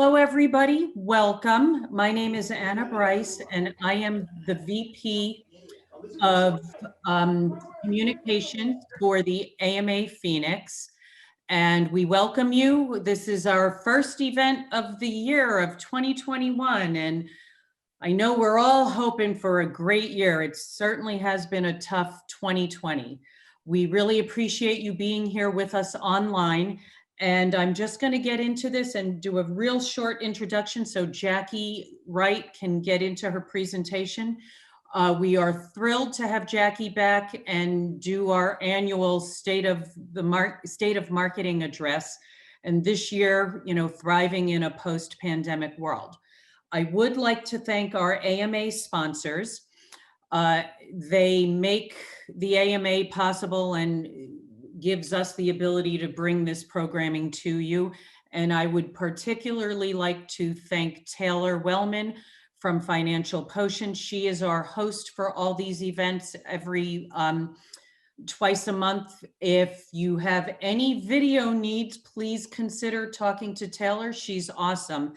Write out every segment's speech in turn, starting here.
Hello, everybody. Welcome. My name is Anna Bryce, and I am the VP of Communications for the AMA Phoenix. And we welcome you. This is our first event of the year of 2021. And I know we're all hoping for a great year. It certainly has been a tough 2020. We really appreciate you being here with us online. And I'm just going to get into this and do a real short introduction so Jackie Wright can get into her presentation. We are thrilled to have Jackie back and do our annual State of Marketing address. And this year, thriving in a post-pandemic world. I would like to thank our AMA sponsors. They make the AMA possible and gives us the ability to bring this programming to you. And I would particularly like to thank Taylor Wellman from Financial Potion. She is our host for all these events every twice a month. If you have any video needs, please consider talking to Taylor. She's awesome.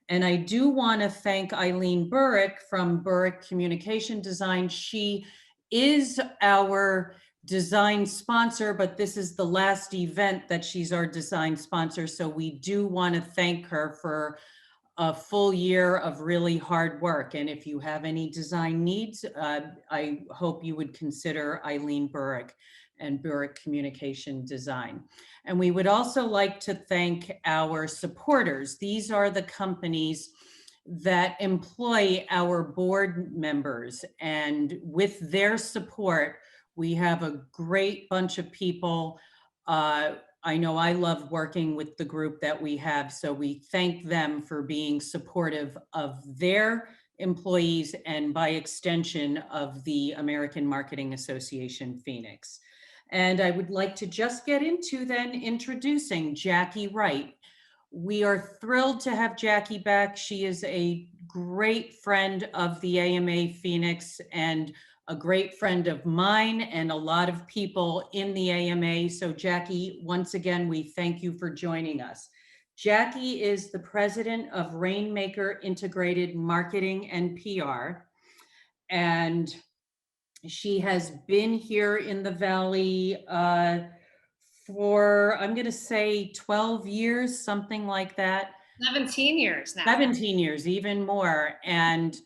And I do want to thank Eileen Burrick from Burrick Communication Design. She is our design sponsor, but this is the last event that she's our design sponsor. So we do want to thank her for a full year of really hard work. And if you have any design needs, I hope you would consider Eileen Burrick and Burrick Communication Design. And we would also like to thank our supporters. These are the companies that employ our board members. And with their support, we have a great bunch of people. I know I love working with the group that we have, so we thank them for being supportive of their employees and by extension of the American Marketing Association Phoenix. And I would like to just get into then introducing Jackie Wright. We are thrilled to have Jackie back. She is a great friend of the AMA Phoenix and a great friend of mine and a lot of people in the AMA. So Jackie, once again, we thank you for joining us. Jackie is the president of Rainmaker Integrated Marketing and PR. And she has been here in the Valley for, I'm going to say 12 years, something like that. 17 years now. 17 years, even more. And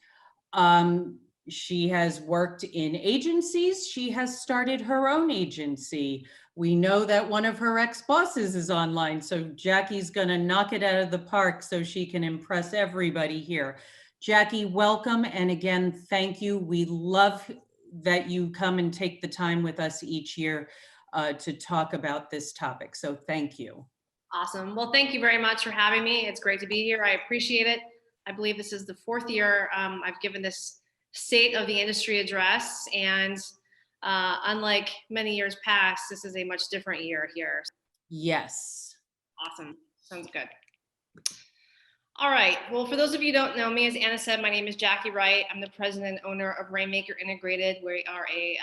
she has worked in agencies. She has started her own agency. We know that one of her ex-bosses is online. So Jackie's going to knock it out of the park so she can impress everybody here. Jackie, welcome. And again, thank you. We love that you come and take the time with us each year to talk about this topic. So thank you. Awesome. Well, thank you very much for having me. It's great to be here. I appreciate it. I believe this is the 4th year I've given this State of the Industry address. And unlike many years past, this is a much different year here. Yes. Awesome. Sounds good. All right. Well, for those of you who don't know me, as Anna said, my name is Jackie Wright. I'm the president and owner of Rainmaker Integrated. We are a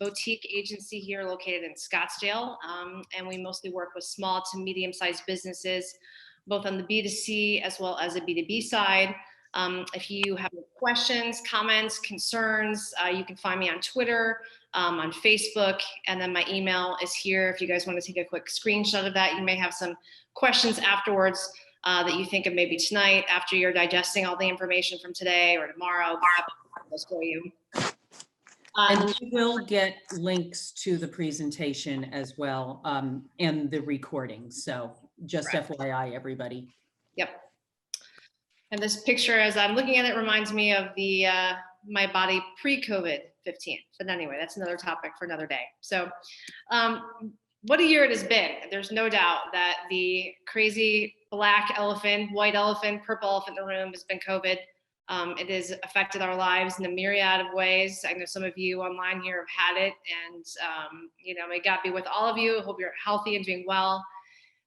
boutique agency here located in Scottsdale. And we mostly work with small to medium-sized businesses, both on the B2C as well as the B2B side. If you have questions, comments, concerns, you can find me on Twitter, on Facebook, and then my email is here. If you guys want to take a quick screenshot of that, you may have some questions afterwards that you think of maybe tonight after you're digesting all the information from today or tomorrow. Those for you. And we will get links to the presentation as well and the recording. So just FYI, everybody. Yep. And this picture, as I'm looking at it, reminds me of the my body pre-COVID-15. But anyway, that's another topic for another day. So what a year it has been. There's no doubt that the crazy black elephant, white elephant, purple elephant in the room has been COVID. It has affected our lives in a myriad of ways. I know some of you online here have had it, and may God be with all of you. I hope you're healthy and doing well.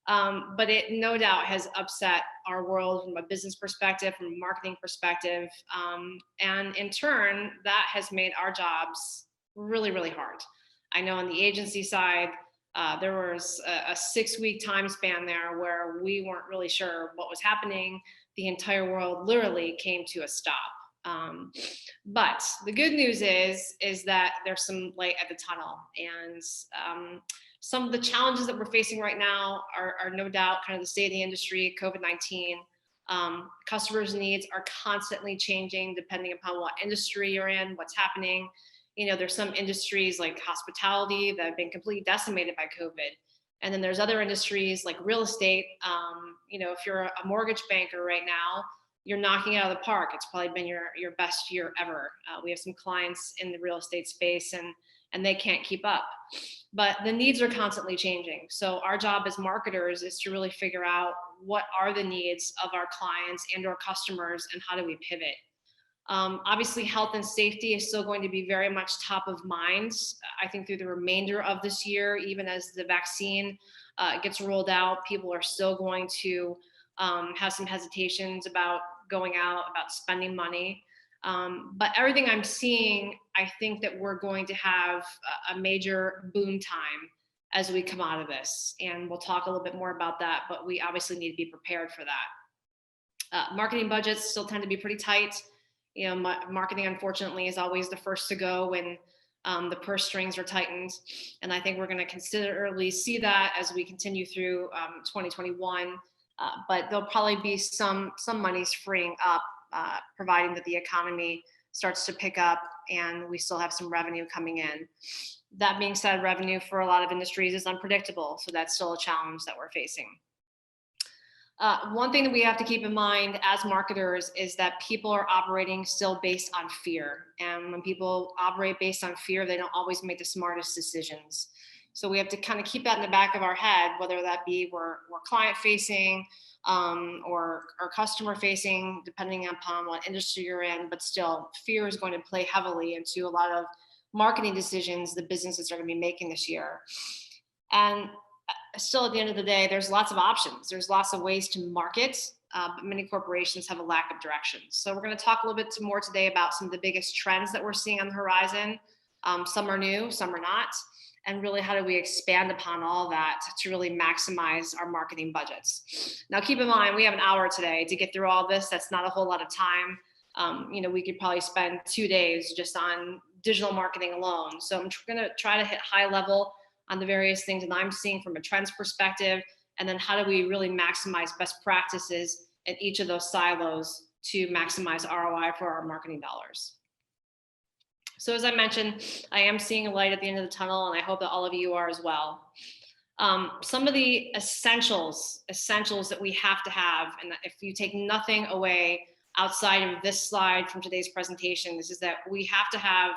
But it no doubt has upset our world from a business perspective, from a marketing perspective. And in turn, that has made our jobs really, really hard. I know on the agency side, there was a 6-week time span there where we weren't really sure what was happening. the entire world literally came to a stop. But the good news is that there's some light at the tunnel, and some of the challenges that we're facing right now are no doubt kind of the state of the industry, COVID-19. Customers' needs are constantly changing depending upon what industry you're in, what's happening. There's some industries like hospitality that have been completely decimated by COVID. And then there's other industries like real estate. If you're a mortgage banker right now, you're knocking it out of the park. It's probably been your best year ever. We have some clients in the real estate space, and they can't keep up. But the needs are constantly changing. So our job as marketers is to really figure out what are the needs of our clients and our customers, and how do we pivot. Obviously, health and safety is still going to be very much top of mind, I think, through the remainder of this year. Even as the vaccine gets rolled out, people are still going to have some hesitations about going out, about spending money. But everything I'm seeing, I think that we're going to have a major boom time as we come out of this. And we'll talk a little bit more about that, but we obviously need to be prepared for that. Marketing budgets still tend to be pretty tight. Marketing, unfortunately, is always the first to go when the purse strings are tightened. And I think we're going to considerably see that as we continue through 2021. But there'll probably be some monies freeing up, providing that the economy starts to pick up and we still have some revenue coming in. That being said, revenue for a lot of industries is unpredictable. So that's still a challenge that we're facing. One thing that we have to keep in mind as marketers is that people are operating still based on fear. And when people operate based on fear, they don't always make the smartest decisions. So we have to kind of keep that in the back of our head, whether that be we're client facing or customer facing, depending upon what industry you're in. But still, fear is going to play heavily into a lot of marketing decisions the businesses are going to be making this year. And still, at the end of the day, there's lots of options. There's lots of ways to market, but many corporations have a lack of direction. So we're going to talk a little bit more today about some of the biggest trends that we're seeing on the horizon. Some are new, some are not. And really, how do we expand upon all that to really maximize our marketing budgets? Now, keep in mind, we have an hour today to get through all this. That's not a whole lot of time. We could probably spend 2 days just on digital marketing alone. So I'm going to try to hit high level on the various things that I'm seeing from a trends perspective, and then how do we really maximize best practices in each of those silos to maximize ROI for our marketing dollars. So as I mentioned, I am seeing a light at the end of the tunnel, and I hope that all of you are as well. Some of the essentials that we have to have, and if you take nothing away outside of this slide from today's presentation, this is that we have to have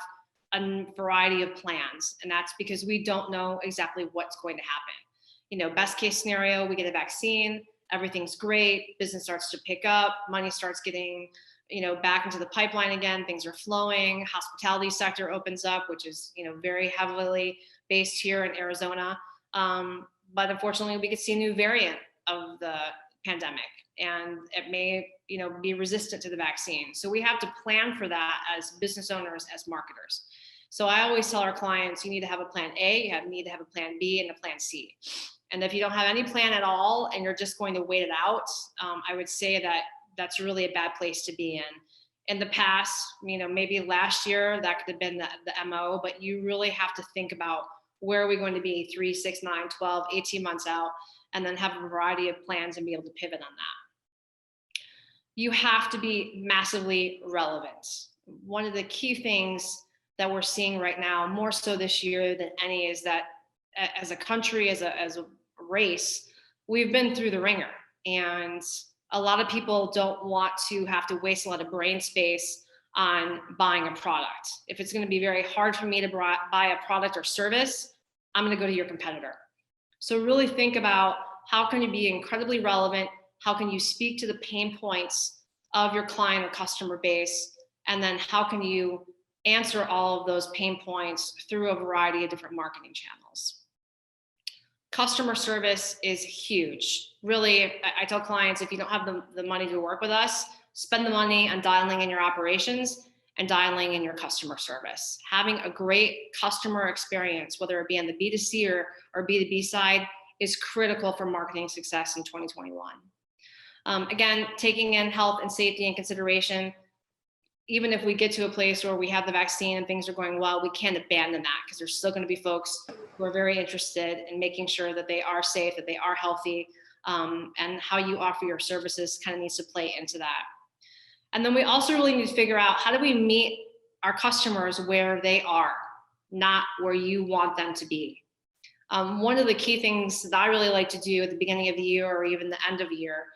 a variety of plans, and that's because we don't know exactly what's going to happen. Best case scenario, we get a vaccine, everything's great, business starts to pick up, money starts getting back into the pipeline again, things are flowing, hospitality sector opens up, which is very heavily based here in Arizona. But unfortunately, we could see a new variant of the pandemic, and it may be resistant to the vaccine. So we have to plan for that as business owners, as marketers. So I always tell our clients, you need to have a plan A, you need to have a plan B, and a plan C. And if you don't have any plan at all and you're just going to wait it out, I would say that that's really a bad place to be in. In the past, maybe last year, that could have been the MO, but you really have to think about where are we going to be 3, 6, 9, 12, 18 months out, and then have a variety of plans and be able to pivot on that. You have to be massively relevant. One of the key things that we're seeing right now, more so this year than any, is that as a country, as a race, we've been through the ringer. And a lot of people don't want to have to waste a lot of brain space on buying a product. If it's going to be very hard for me to buy a product or service, I'm going to go to your competitor. So really think about how can you be incredibly relevant? How can you speak to the pain points of your client or customer base? And then how can you answer all of those pain points through a variety of different marketing channels? Customer service is huge. Really, I tell clients, if you don't have the money to work with us, spend the money on dialing in your operations and dialing in your customer service. Having a great customer experience, whether it be on the B2C or B2B side, is critical for marketing success in 2021. Again, taking in health and safety in consideration. Even if we get to a place where we have the vaccine and things are going well, we can't abandon that, because there's still going to be folks who are very interested in making sure that they are safe, that they are healthy, and how you offer your services kind of needs to play into that. And then we also really need to figure out, how do we meet our customers where they are, not where you want them to be. One of the key things that I really like to do at the beginning of the year or even the end of the year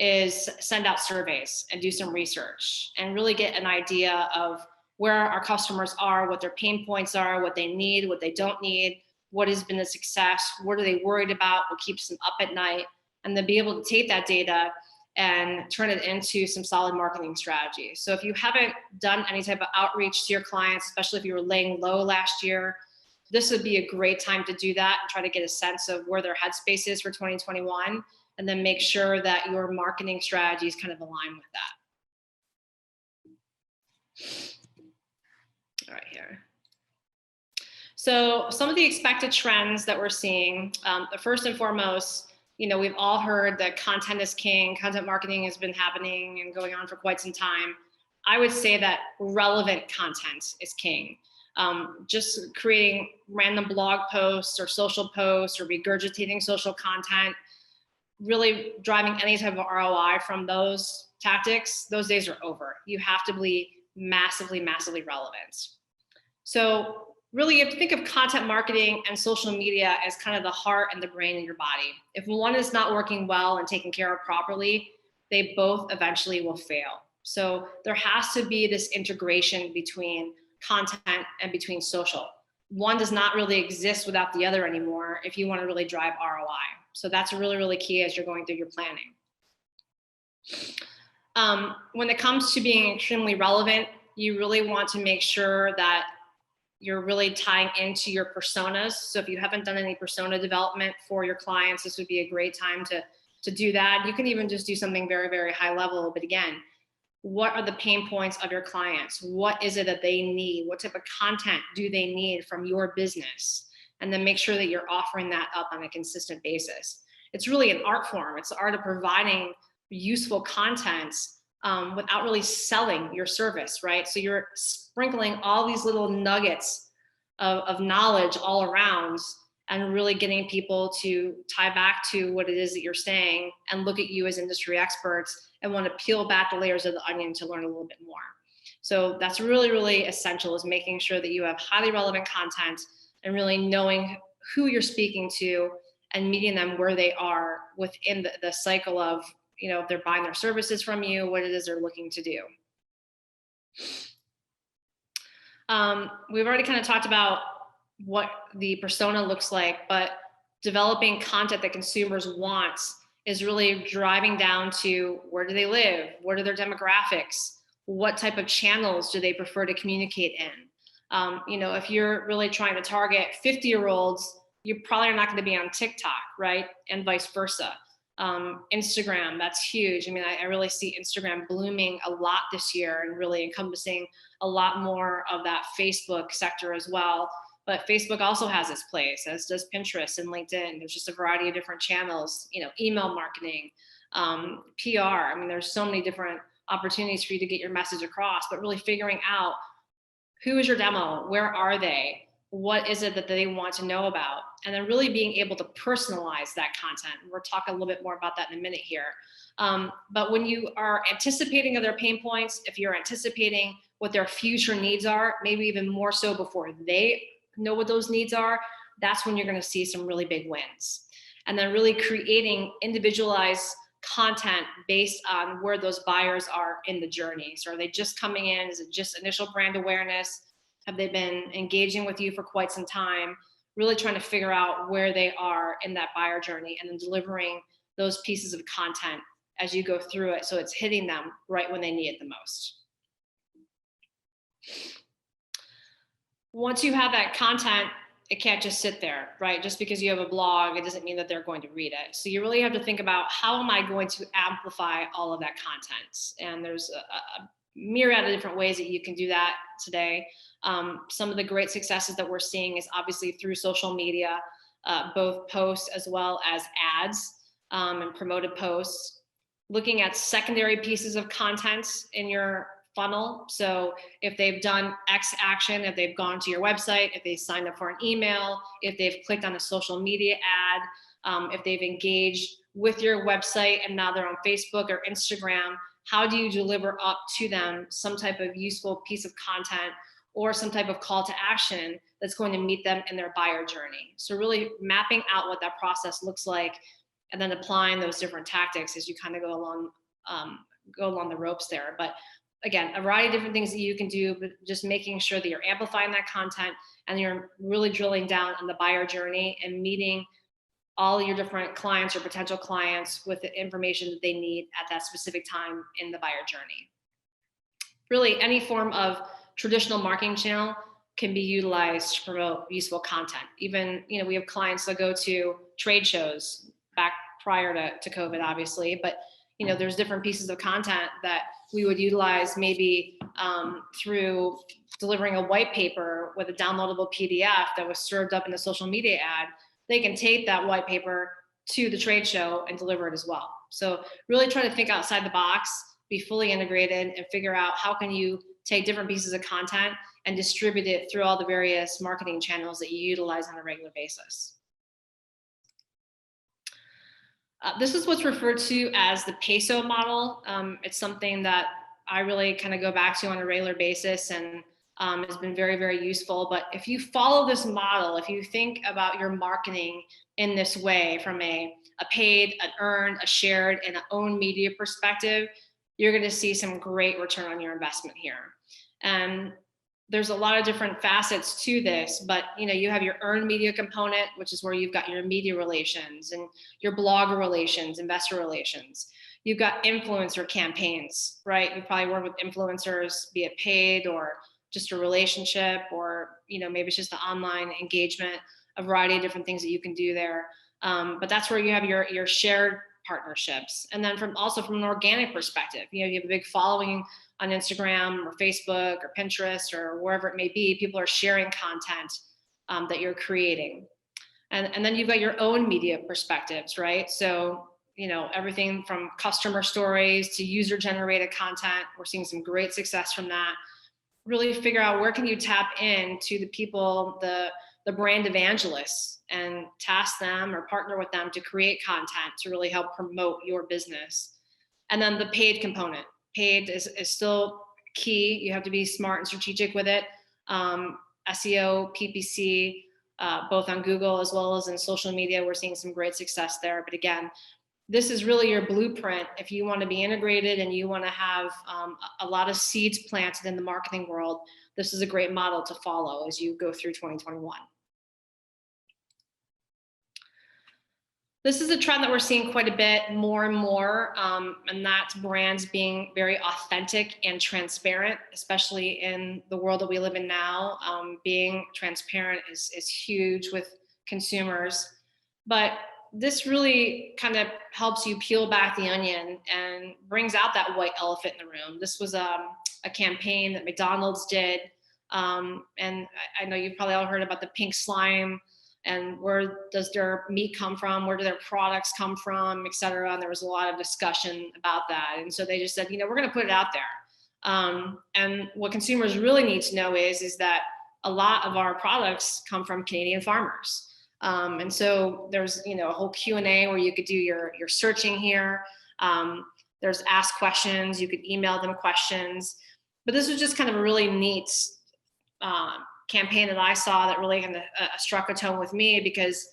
is send out surveys and do some research and really get an idea of where our customers are, what their pain points are, what they need, what they don't need, what has been a success, what are they worried about, what keeps them up at night, and then be able to take that data and turn it into some solid marketing strategies. So if you haven't done any type of outreach to your clients, especially if you were laying low last year, this would be a great time to do that and try to get a sense of where their headspace is for 2021, and then make sure that your marketing strategies kind of align with that. All right, here. So some of the expected trends that we're seeing, the first and foremost, we've all heard that content is king. Content marketing has been happening and going on for quite some time. I would say that relevant content is king. Just creating random blog posts or social posts or regurgitating social content, really driving any type of ROI from those tactics, those days are over. You have to be massively, massively relevant. So really, you have to think of content marketing and social media as kind of the heart and the brain in your body. If one is not working well and taken care of properly, they both eventually will fail. So there has to be this integration between content and between social. One does not really exist without the other anymore if you want to really drive ROI. So that's really, really key as you're going through your planning. When it comes to being extremely relevant, you really want to make sure that you're really tying into your personas. So if you haven't done any persona development for your clients, this would be a great time to do that. You can even just do something very, very high level. But again, what are the pain points of your clients? What is it that they need? What type of content do they need from your business? And then make sure that you're offering that up on a consistent basis. It's really an art form. It's the art of providing useful content without really selling your service, right? So you're sprinkling all these little nuggets of knowledge all around and really getting people to tie back to what it is that you're saying and look at you as industry experts and want to peel back the layers of the onion to learn a little bit more. So that's really, really essential, is making sure that you have highly relevant content and really knowing who you're speaking to and meeting them where they are within the cycle of, if they're buying their services from you, what it is they're looking to do. We've already kind of talked about what the persona looks like, but developing content that consumers want is really driving down to where do they live? What are their demographics? What type of channels do they prefer to communicate in? If you're really trying to target 50-year-olds, you probably are not going to be on TikTok, right? And vice versa. Instagram, that's huge. I mean, I really see Instagram blooming a lot this year and really encompassing a lot more of that Facebook sector as well. But Facebook also has its place, as does Pinterest and LinkedIn. There's just a variety of different channels, email marketing, PR. I mean, there's so many different opportunities for you to get your message across, but really figuring out who is your demo, where are they, what is it that they want to know about, and then really being able to personalize that content. We'll talk a little bit more about that in a minute here. But when you are anticipating their pain points, if you're anticipating what their future needs are, maybe even more so before they know what those needs are, that's when you're going to see some really big wins. And then really creating individualized content based on where those buyers are in the journey. So are they just coming in? Is it just initial brand awareness? Have they been engaging with you for quite some time? Really trying to figure out where they are in that buyer journey, and then delivering those pieces of content as you go through it, so it's hitting them right when they need it the most. Once you have that content, it can't just sit there, right? Just because you have a blog, it doesn't mean that they're going to read it. So you really have to think about, how am I going to amplify all of that content? And there's a myriad of different ways that you can do that today. Some of the great successes that we're seeing is obviously through social media, both posts as well as ads and promoted posts. looking at secondary pieces of content in your funnel. So if they've done X action, if they've gone to your website, if they signed up for an email, if they've clicked on a social media ad, if they've engaged with your website and now they're on Facebook or Instagram, how do you deliver up to them some type of useful piece of content or some type of call to action that's going to meet them in their buyer journey? So really mapping out what that process looks like and then applying those different tactics as you kind of go along the ropes there. But again, a variety of different things that you can do, but just making sure that you're amplifying that content and you're really drilling down on the buyer journey and meeting all your different clients or potential clients with the information that they need at that specific time in the buyer journey. Really, any form of traditional marketing channel can be utilized to promote useful content. Even, we have clients that go to trade shows back prior to COVID, obviously, but there's different pieces of content that we would utilize maybe through delivering a white paper with a downloadable PDF that was served up in a social media ad. They can take that white paper to the trade show and deliver it as well. So really try to think outside the box, be fully integrated, and figure out how can you take different pieces of content and distribute it through all the various marketing channels that you utilize on a regular basis. This is what's referred to as the peso model. It's something that I really kind of go back to on a regular basis and has been very, very useful. But if you follow this model, if you think about your marketing in this way from a paid, an earned, a shared, and an owned media perspective, you're going to see some great return on your investment here. And there's a lot of different facets to this, but you have your earned media component, which is where you've got your media relations and your blogger relations, investor relations. You've got influencer campaigns, right? You probably work with influencers, be it paid or just a relationship, or maybe it's just the online engagement, a variety of different things that you can do there. But that's where you have your shared partnerships. And then from an organic perspective, you have a big following on Instagram or Facebook or Pinterest or wherever it may be. People are sharing content that you're creating. And then you've got your own media perspectives, right? So, everything from customer stories to user generated content. We're seeing some great success from that. Really figure out where can you tap into the people, the brand evangelists, and task them or partner with them to create content to really help promote your business. And then the paid component. Paid is still key. You have to be smart and strategic with it. SEO, PPC, both on Google as well as in social media, we're seeing some great success there. But again, this is really your blueprint. If you want to be integrated and you want to have a lot of seeds planted in the marketing world, this is a great model to follow as you go through 2021. This is a trend that we're seeing quite a bit more and more, and that's brands being very authentic and transparent, especially in the world that we live in now. Being transparent is huge with consumers, but this really kind of helps you peel back the onion and brings out that white elephant in the room. This was a campaign that McDonald's did, and I know you've probably all heard about the pink slime and where does their meat come from, where do their products come from, et cetera. And there was a lot of discussion about that. And so they just said, we're going to put it out there. And what consumers really need to know is that a lot of our products come from Canadian farmers. And so there's, a whole Q&A where you could do your searching here. There's ask questions, you could email them questions. But this was just kind of a really neat campaign that I saw that really kind of struck a tone with me because,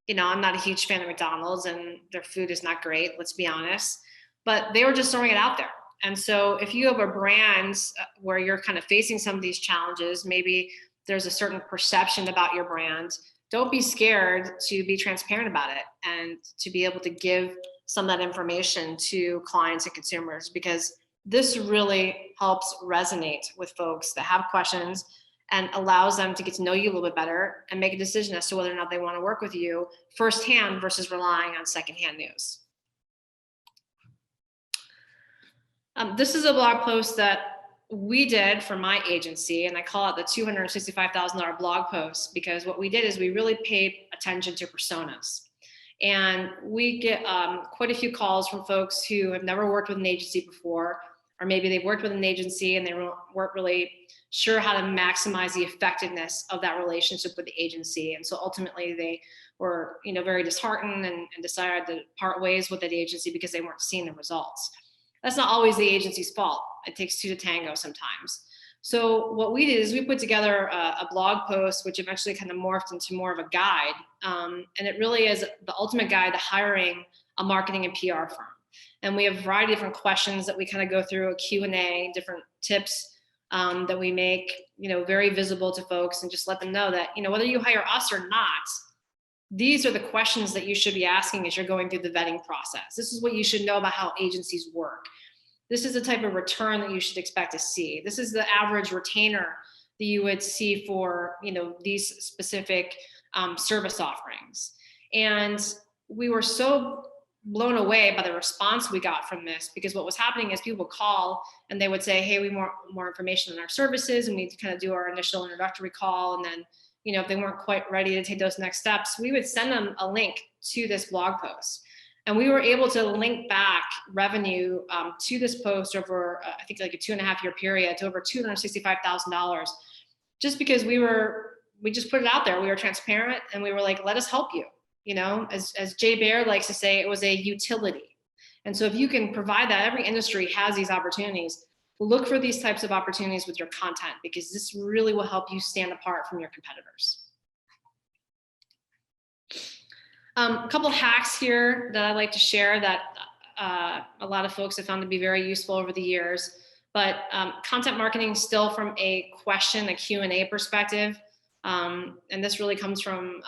I'm not a huge fan of McDonald's and their food is not great, let's be honest, but they were just throwing it out there. And so if you have a brand where you're kind of facing some of these challenges, maybe there's a certain perception about your brand, don't be scared to be transparent about it and to be able to give some of that information to clients and consumers, because this really helps resonate with folks that have questions and allows them to get to know you a little bit better and make a decision as to whether or not they want to work with you firsthand versus relying on secondhand news. This is a blog post that we did for my agency, and I call it the $265,000 blog post because what we did is we really paid attention to personas. And we get quite a few calls from folks who have never worked with an agency before, or maybe they've worked with an agency and they weren't really sure how to maximize the effectiveness of that relationship with the agency. And so ultimately they were, very disheartened and decided to part ways with that agency because they weren't seeing the results. That's not always the agency's fault. It takes two to tango sometimes. So what we did is we put together a blog post, which eventually kind of morphed into more of a guide. And it really is the ultimate guide to hiring a marketing and PR firm. And we have a variety of different questions that we kind of go through, a Q&A, different tips that we make, very visible to folks, and just let them know that, whether you hire us or not, these are the questions that you should be asking as you're going through the vetting process. This is what you should know about how agencies work. This is the type of return that you should expect to see. This is the average retainer that you would see for, these specific service offerings. And we were so blown away by the response we got from this, because what was happening is people would call and they would say, hey, we want more information on our services, and we kind of do our initial introductory call. And then, if they weren't quite ready to take those next steps, we would send them a link to this blog post. And we were able to link back revenue to this post over, I think, like a 2.5-year period to over $265,000, just because we just put it out there. We were transparent, and we were like, let us help you. As Jay Baer likes to say, it was a utility. And so if you can provide that, every industry has these opportunities. Look for these types of opportunities with your content, because this really will help you stand apart from your competitors. A couple of hacks here that I'd like to share that a lot of folks have found to be very useful over the years. But content marketing still from a question, a Q&A perspective. And this really comes from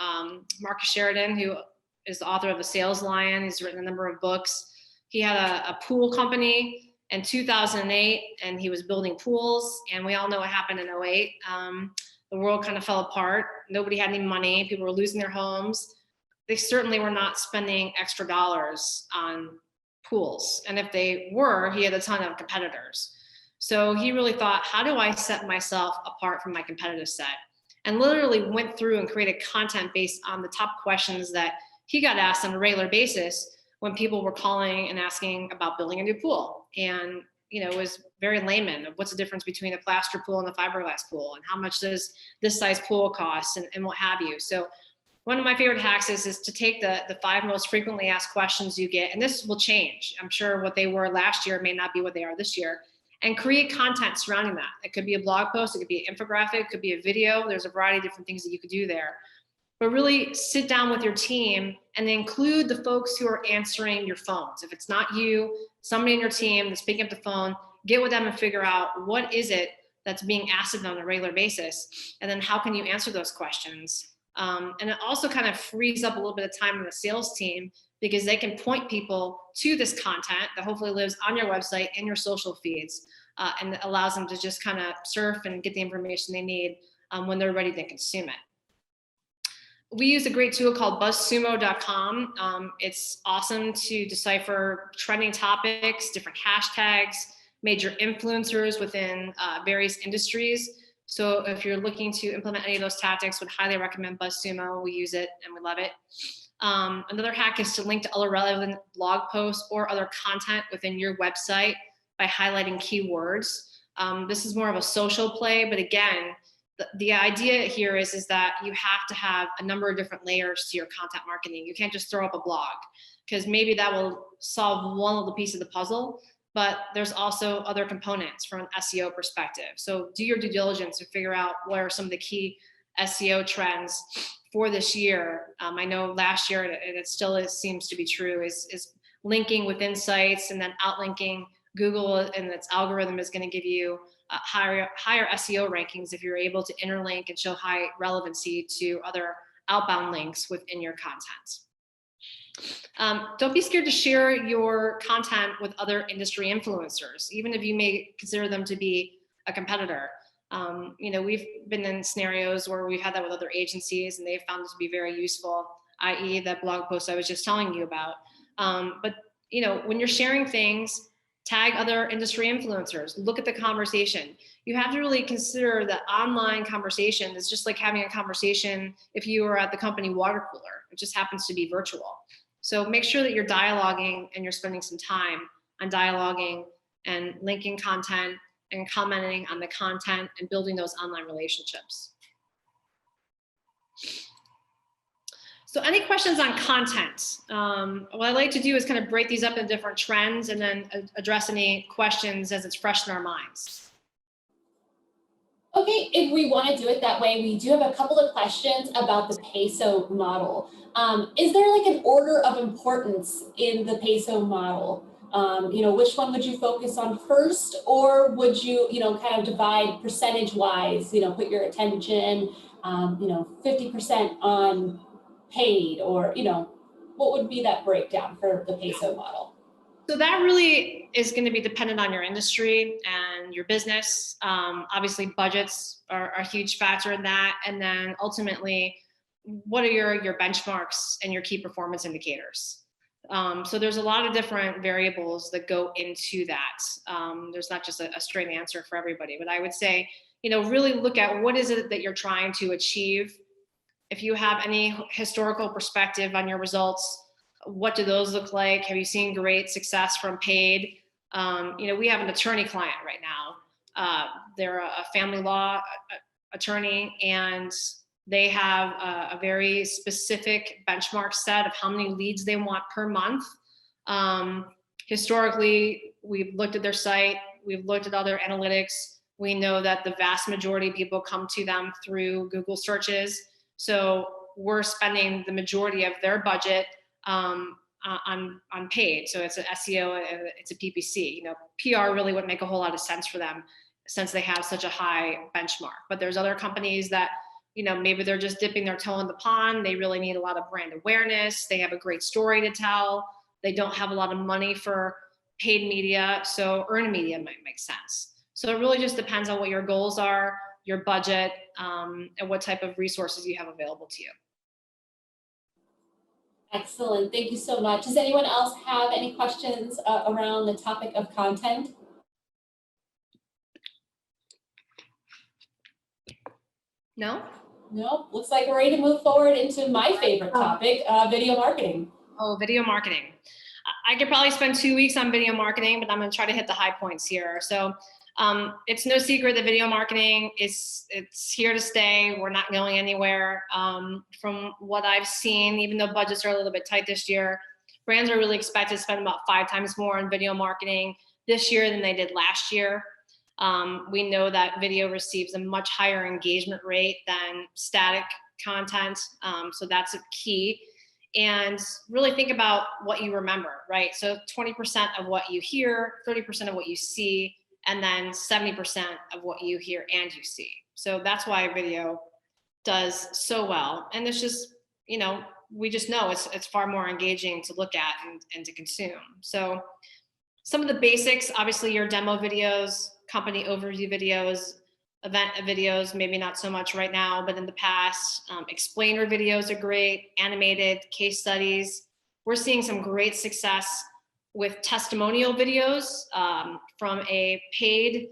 Marcus Sheridan, who is the author of The Sales Lion. He's written a number of books. He had a pool company in 2008, and he was building pools. And we all know what happened in 2008. The world kind of fell apart. Nobody had any money. People were losing their homes. They certainly were not spending extra dollars on pools. And if they were, he had a ton of competitors. So he really thought, how do I set myself apart from my competitive set? And literally went through and created content based on the top questions that he got asked on a regular basis when people were calling and asking about building a new pool. And, it was very layman of what's the difference between a plaster pool and a fiberglass pool, and how much does this size pool cost, and what have you. So one of my favorite hacks is to take the 5 most frequently asked questions you get, and this will change. I'm sure what they were last year may not be what they are this year, and create content surrounding that. It could be a blog post, it could be an infographic, it could be a video. There's a variety of different things that you could do there. But really sit down with your team and include the folks who are answering your phones. If it's not you, somebody in your team that's picking up the phone, get with them and figure out what is it that's being asked of them on a regular basis, and then how can you answer those questions. And it also kind of frees up a little bit of time on the sales team, because they can point people to this content that hopefully lives on your website and your social feeds, and it allows them to just kind of surf and get the information they need when they're ready to consume it. We use a great tool called buzzsumo.com. It's awesome to decipher trending topics, different hashtags, major influencers within various industries. So if you're looking to implement any of those tactics, would highly recommend BuzzSumo. We use it and we love it. Another hack is to link to other relevant blog posts or other content within your website by highlighting keywords. This is more of a social play, but again, the idea here is that you have to have a number of different layers to your content marketing. You can't just throw up a blog, because maybe that will solve one little piece of the puzzle, but there's also other components from an SEO perspective. So do your due diligence to figure out what are some of the key SEO trends for this year. I know last year, and it still seems to be true, is linking within sites and then outlinking. Google and its algorithm is going to give you higher SEO rankings if you're able to interlink and show high relevancy to other outbound links within your content. Don't be scared to share your content with other industry influencers, even if you may consider them to be a competitor. We've been in scenarios where we've had that with other agencies, and they've found it to be very useful, i.e. that blog post I was just telling you about. But when you're sharing things, Tag other industry influencers, look at the conversation. You have to really consider that online conversation is just like having a conversation if you were at the company water cooler. It just happens to be virtual. So make sure that you're dialoguing and you're spending some time on dialoguing and linking content and commenting on the content and building those online relationships. So any questions on content? What I like to do is kind of break these up into different trends and then address any questions as it's fresh in our minds. Okay, if we want to do it that way, we do have a couple of questions about the PESO model. Is there like an order of importance in the PESO model? Which one would you focus on first, or would you, kind of divide percentage-wise, put your attention, 50% on paid, or, what would be that breakdown for the PESO model? So that really is going to be dependent on your industry and your business. Obviously, budgets are a huge factor in that. And then ultimately, what are your benchmarks and your key performance indicators? So there's a lot of different variables that go into that. There's not just a straight answer for everybody, but I would say, really look at what is it that you're trying to achieve. If you have any historical perspective on your results, what do those look like? Have you seen great success from paid? We have an attorney client right now. They're a family law attorney, and they have a very specific benchmark set of how many leads they want per month. Historically, we've looked at their site, we've looked at other analytics. We know that the vast majority of people come to them through Google searches. So we're spending the majority of their budget on paid. So it's an SEO, it's a PPC. PR really wouldn't make a whole lot of sense for them since they have such a high benchmark. But there's other companies that, maybe they're just dipping their toe in the pond. They really need a lot of brand awareness. They have a great story to tell. They don't have a lot of money for paid media. So earned media might make sense. So it really just depends on what your goals are, your budget, and what type of resources you have available to you. Excellent. Thank you so much. Does anyone else have any questions around the topic of content? No? No. Looks like we're ready to move forward into my favorite topic, video marketing. Oh, video marketing. I could probably spend 2 weeks on video marketing, but I'm going to try to hit the high points here. So it's no secret that video marketing it's here to stay. We're not going anywhere. From what I've seen, even though budgets are a little bit tight this year, brands are really expected to spend about 5 times more on video marketing this year than they did last year. We know that video receives a much higher engagement rate than static content. So that's a key. And really think about what you remember, right? So 20% of what you hear, 30% of what you see, and then 70% of what you hear and you see. So that's why video does so well. And it's just, we just know it's far more engaging to look at and to consume. So some of the basics, obviously your demo videos, company overview videos, event videos, maybe not so much right now, but in the past, explainer videos are great, animated case studies. We're seeing some great success with testimonial videos from a paid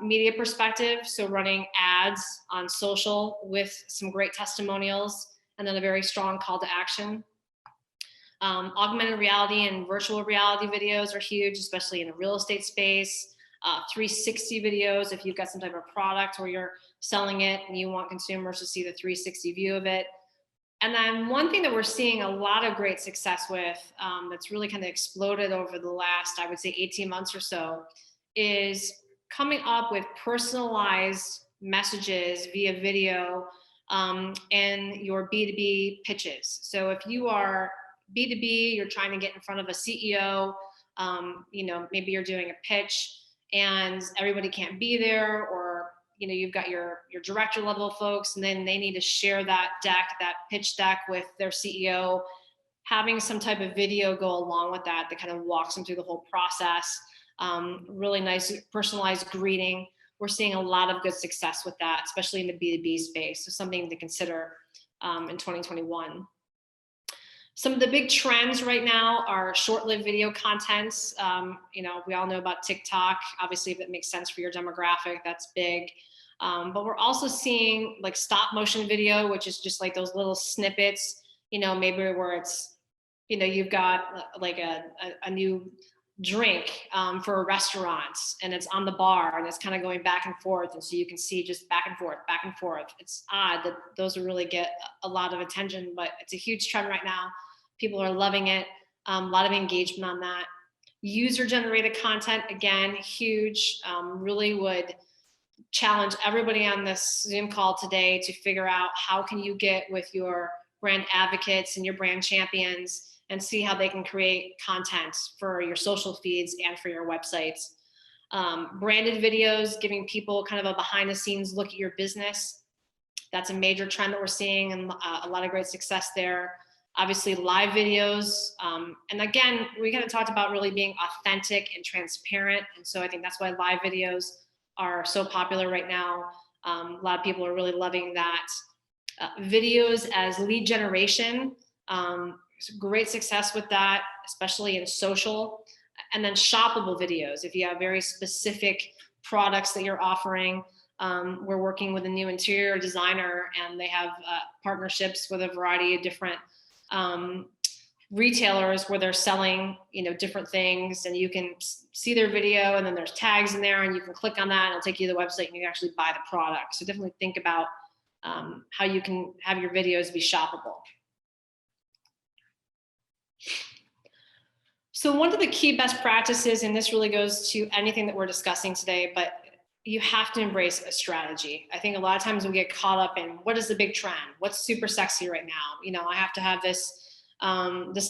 media perspective. So running ads on social with some great testimonials and then a very strong call to action. Augmented reality and virtual reality videos are huge, especially in the real estate space. 360 videos, if you've got some type of product where you're selling it and you want consumers to see the 360 view of it. And then one thing that we're seeing a lot of great success with that's really kind of exploded over the last, I would say 18 months or so, is coming up with personalized messages via video in your B2B pitches. So if you are B2B, you're trying to get in front of a CEO, maybe you're doing a pitch and everybody can't be there, or you've got your director level folks, and then they need to share that pitch deck with their CEO. Having some type of video go along with that kind of walks them through the whole process. Really nice personalized greeting. We're seeing a lot of good success with that, especially in the B2B space. So something to consider in 2021. Some of the big trends right now are short-lived video contents. We all know about TikTok. Obviously, if it makes sense for your demographic, that's big. But we're also seeing like stop motion video, which is just like those little snippets, maybe where it's, you've got like a new drink for a restaurant, and it's on the bar, and it's kind of going back and forth, and so you can see just back and forth, back and forth. It's odd that those will really get a lot of attention, but it's a huge trend right now. People are loving it. A lot of engagement on that. User-generated content, again, huge. Really would challenge everybody on this Zoom call today to figure out how can you get with your brand advocates and your brand champions and see how they can create content for your social feeds and for your websites. Branded videos, giving people kind of a behind the scenes look at your business. That's a major trend that we're seeing, and a lot of great success there. Obviously live videos. And again, we kind of talked about really being authentic and transparent. And so I think that's why live videos are so popular right now. A lot of people are really loving that. Videos as lead generation. Great success with that, especially in social. And then shoppable videos. If you have very specific products that you're offering, we're working with a new interior designer, and they have partnerships with a variety of different retailers where they're selling, different things, and you can see their video, and then there's tags in there, and you can click on that, and it'll take you to the website, and you can actually buy the product. So definitely think about how you can have your videos be shoppable. So one of the key best practices, and this really goes to anything that we're discussing today, but you have to embrace a strategy. I think a lot of times we get caught up in what is the big trend? What's super sexy right now? I have to have this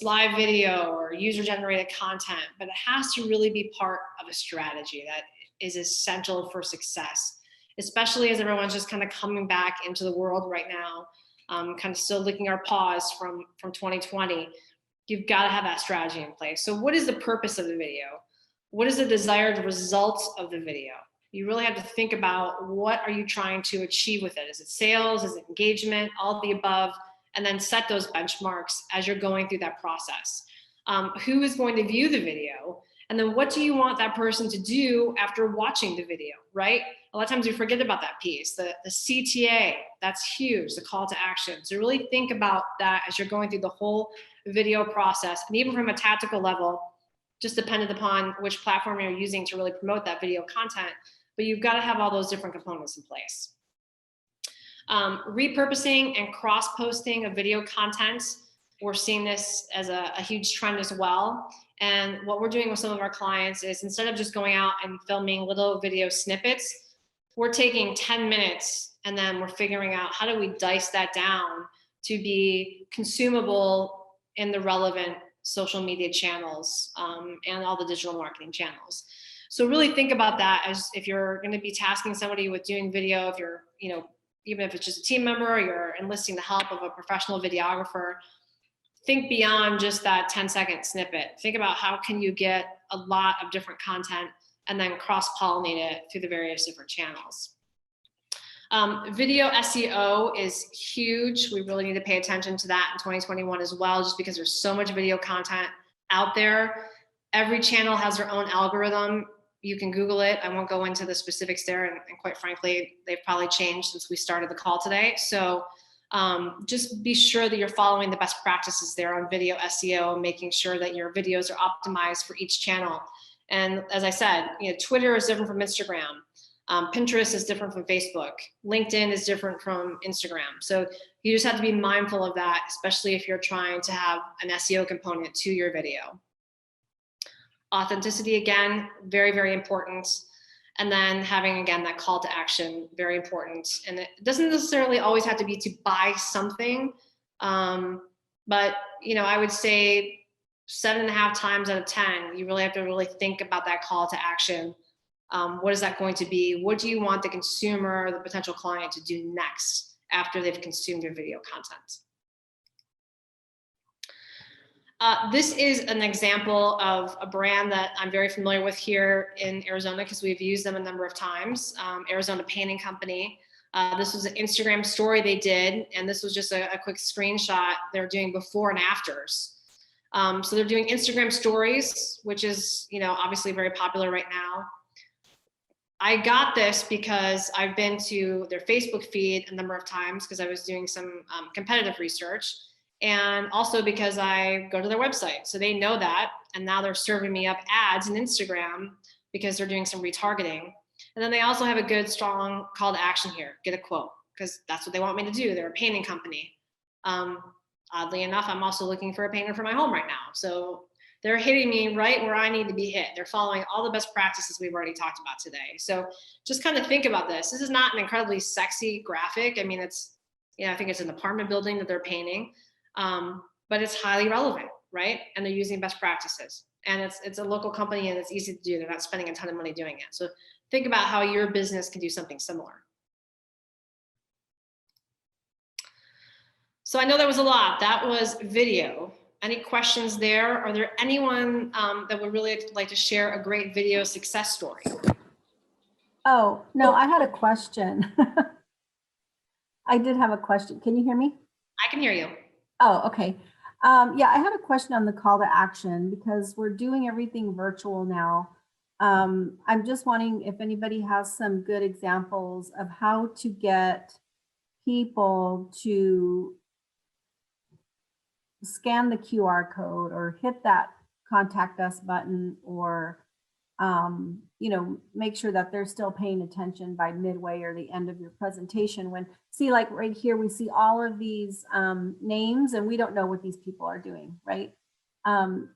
live video or user-generated content, but it has to really be part of a strategy that is essential for success, especially as everyone's just kind of coming back into the world right now, kind of still licking our paws from 2020. You've got to have that strategy in place. So what is the purpose of the video? What is the desired results of the video? You really have to think about what are you trying to achieve with it? Is it sales? Is it engagement? All of the above, and then set those benchmarks as you're going through that process. Who is going to view the video? And then what do you want that person to do after watching the video, right? A lot of times we forget about that piece, the CTA, that's huge, the call to action. So really think about that as you're going through the whole video process, and even from a tactical level, just dependent upon which platform you're using to really promote that video content, but you've got to have all those different components in place. Repurposing and cross-posting of video content, we're seeing this as a huge trend as well. And what we're doing with some of our clients is, instead of just going out and filming little video snippets, we're taking 10 minutes and then we're figuring out how do we dice that down to be consumable in the relevant social media channels and all the digital marketing channels. So really think about that as if you're going to be tasking somebody with doing video, if you're, even if it's just a team member, or you're enlisting the help of a professional videographer, think beyond just that 10-second snippet. Think about how can you get a lot of different content and then cross-pollinate it through the various different channels. Video SEO is huge. We really need to pay attention to that in 2021 as well, just because there's so much video content out there. Every channel has their own algorithm. You can Google it. I won't go into the specifics there. And quite frankly, they've probably changed since we started the call today. So just be sure that you're following the best practices there on video SEO, making sure that your videos are optimized for each channel. And as I said, Twitter is different from Instagram. Pinterest is different from Facebook. LinkedIn is different from Instagram. So you just have to be mindful of that, especially if you're trying to have an SEO component to your video. Authenticity, again, very, very important. And then having, again, that call to action, very important. And it doesn't necessarily always have to be to buy something. But, I would say 7.5 times out of 10, you really have to really think about that call to action. What is that going to be? What do you want the consumer, the potential client, to do next after they've consumed your video content? This is an example of a brand that I'm very familiar with here in Arizona because we've used them a number of times, Arizona Painting Company. This was an Instagram story they did, and this was just a quick screenshot. They're doing before and afters. So they're doing Instagram stories, which is, obviously very popular right now. I got this because I've been to their Facebook feed a number of times because I was doing some competitive research, and also because I go to their website. So they know that, and now they're serving me up ads in Instagram because they're doing some retargeting. And then they also have a good, strong call to action here. Get a quote, because that's what they want me to do. They're a painting company. Oddly enough, I'm also looking for a painter for my home right now. So they're hitting me right where I need to be hit. They're following all the best practices we've already talked about today. So just kind of think about this. This is not an incredibly sexy graphic. I mean, it's, I think it's an apartment building that they're painting, but it's highly relevant, right? And they're using best practices. And it's a local company and it's easy to do. They're not spending a ton of money doing it. So think about how your business can do something similar. So I know there was a lot. That was video. Any questions there? Are there anyone that would really like to share a great video success story? Oh, no, I had a question. I did have a question. Can you hear me? I can hear you. Oh, okay. Yeah, I had a question on the call to action because we're doing everything virtual now. I'm just wanting if anybody has some good examples of how to get people to scan the QR code or hit that contact us button, or make sure that they're still paying attention by midway or the end of your presentation. When see, like right here, we see all of these names and we don't know what these people are doing, right?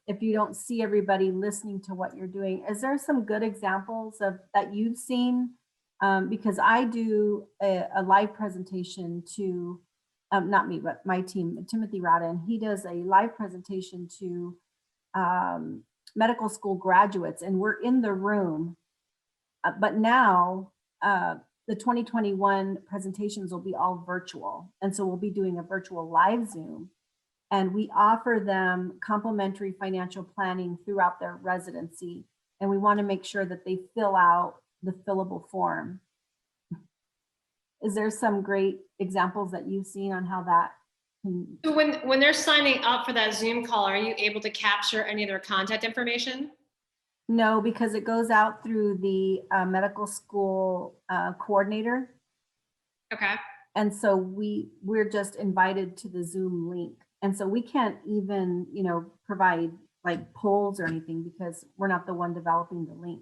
If you don't see everybody listening to what you're doing, is there some good examples of that you've seen? Because I do a live presentation to, not me, but my team, Timothy Rada, and he does a live presentation to medical school graduates, and we're in the room. But now the 2021 presentations will be all virtual. And so we'll be doing a virtual live Zoom, and we offer them complimentary financial planning throughout their residency. And we want to make sure that they fill out the fillable form. Is there some great examples that you've seen on how that can? So when they're signing up for that Zoom call, are you able to capture any of their contact information? No, because it goes out through the medical school coordinator. Okay. And so we're just invited to the Zoom link. And so we can't even, provide like polls or anything because we're not the one developing the link.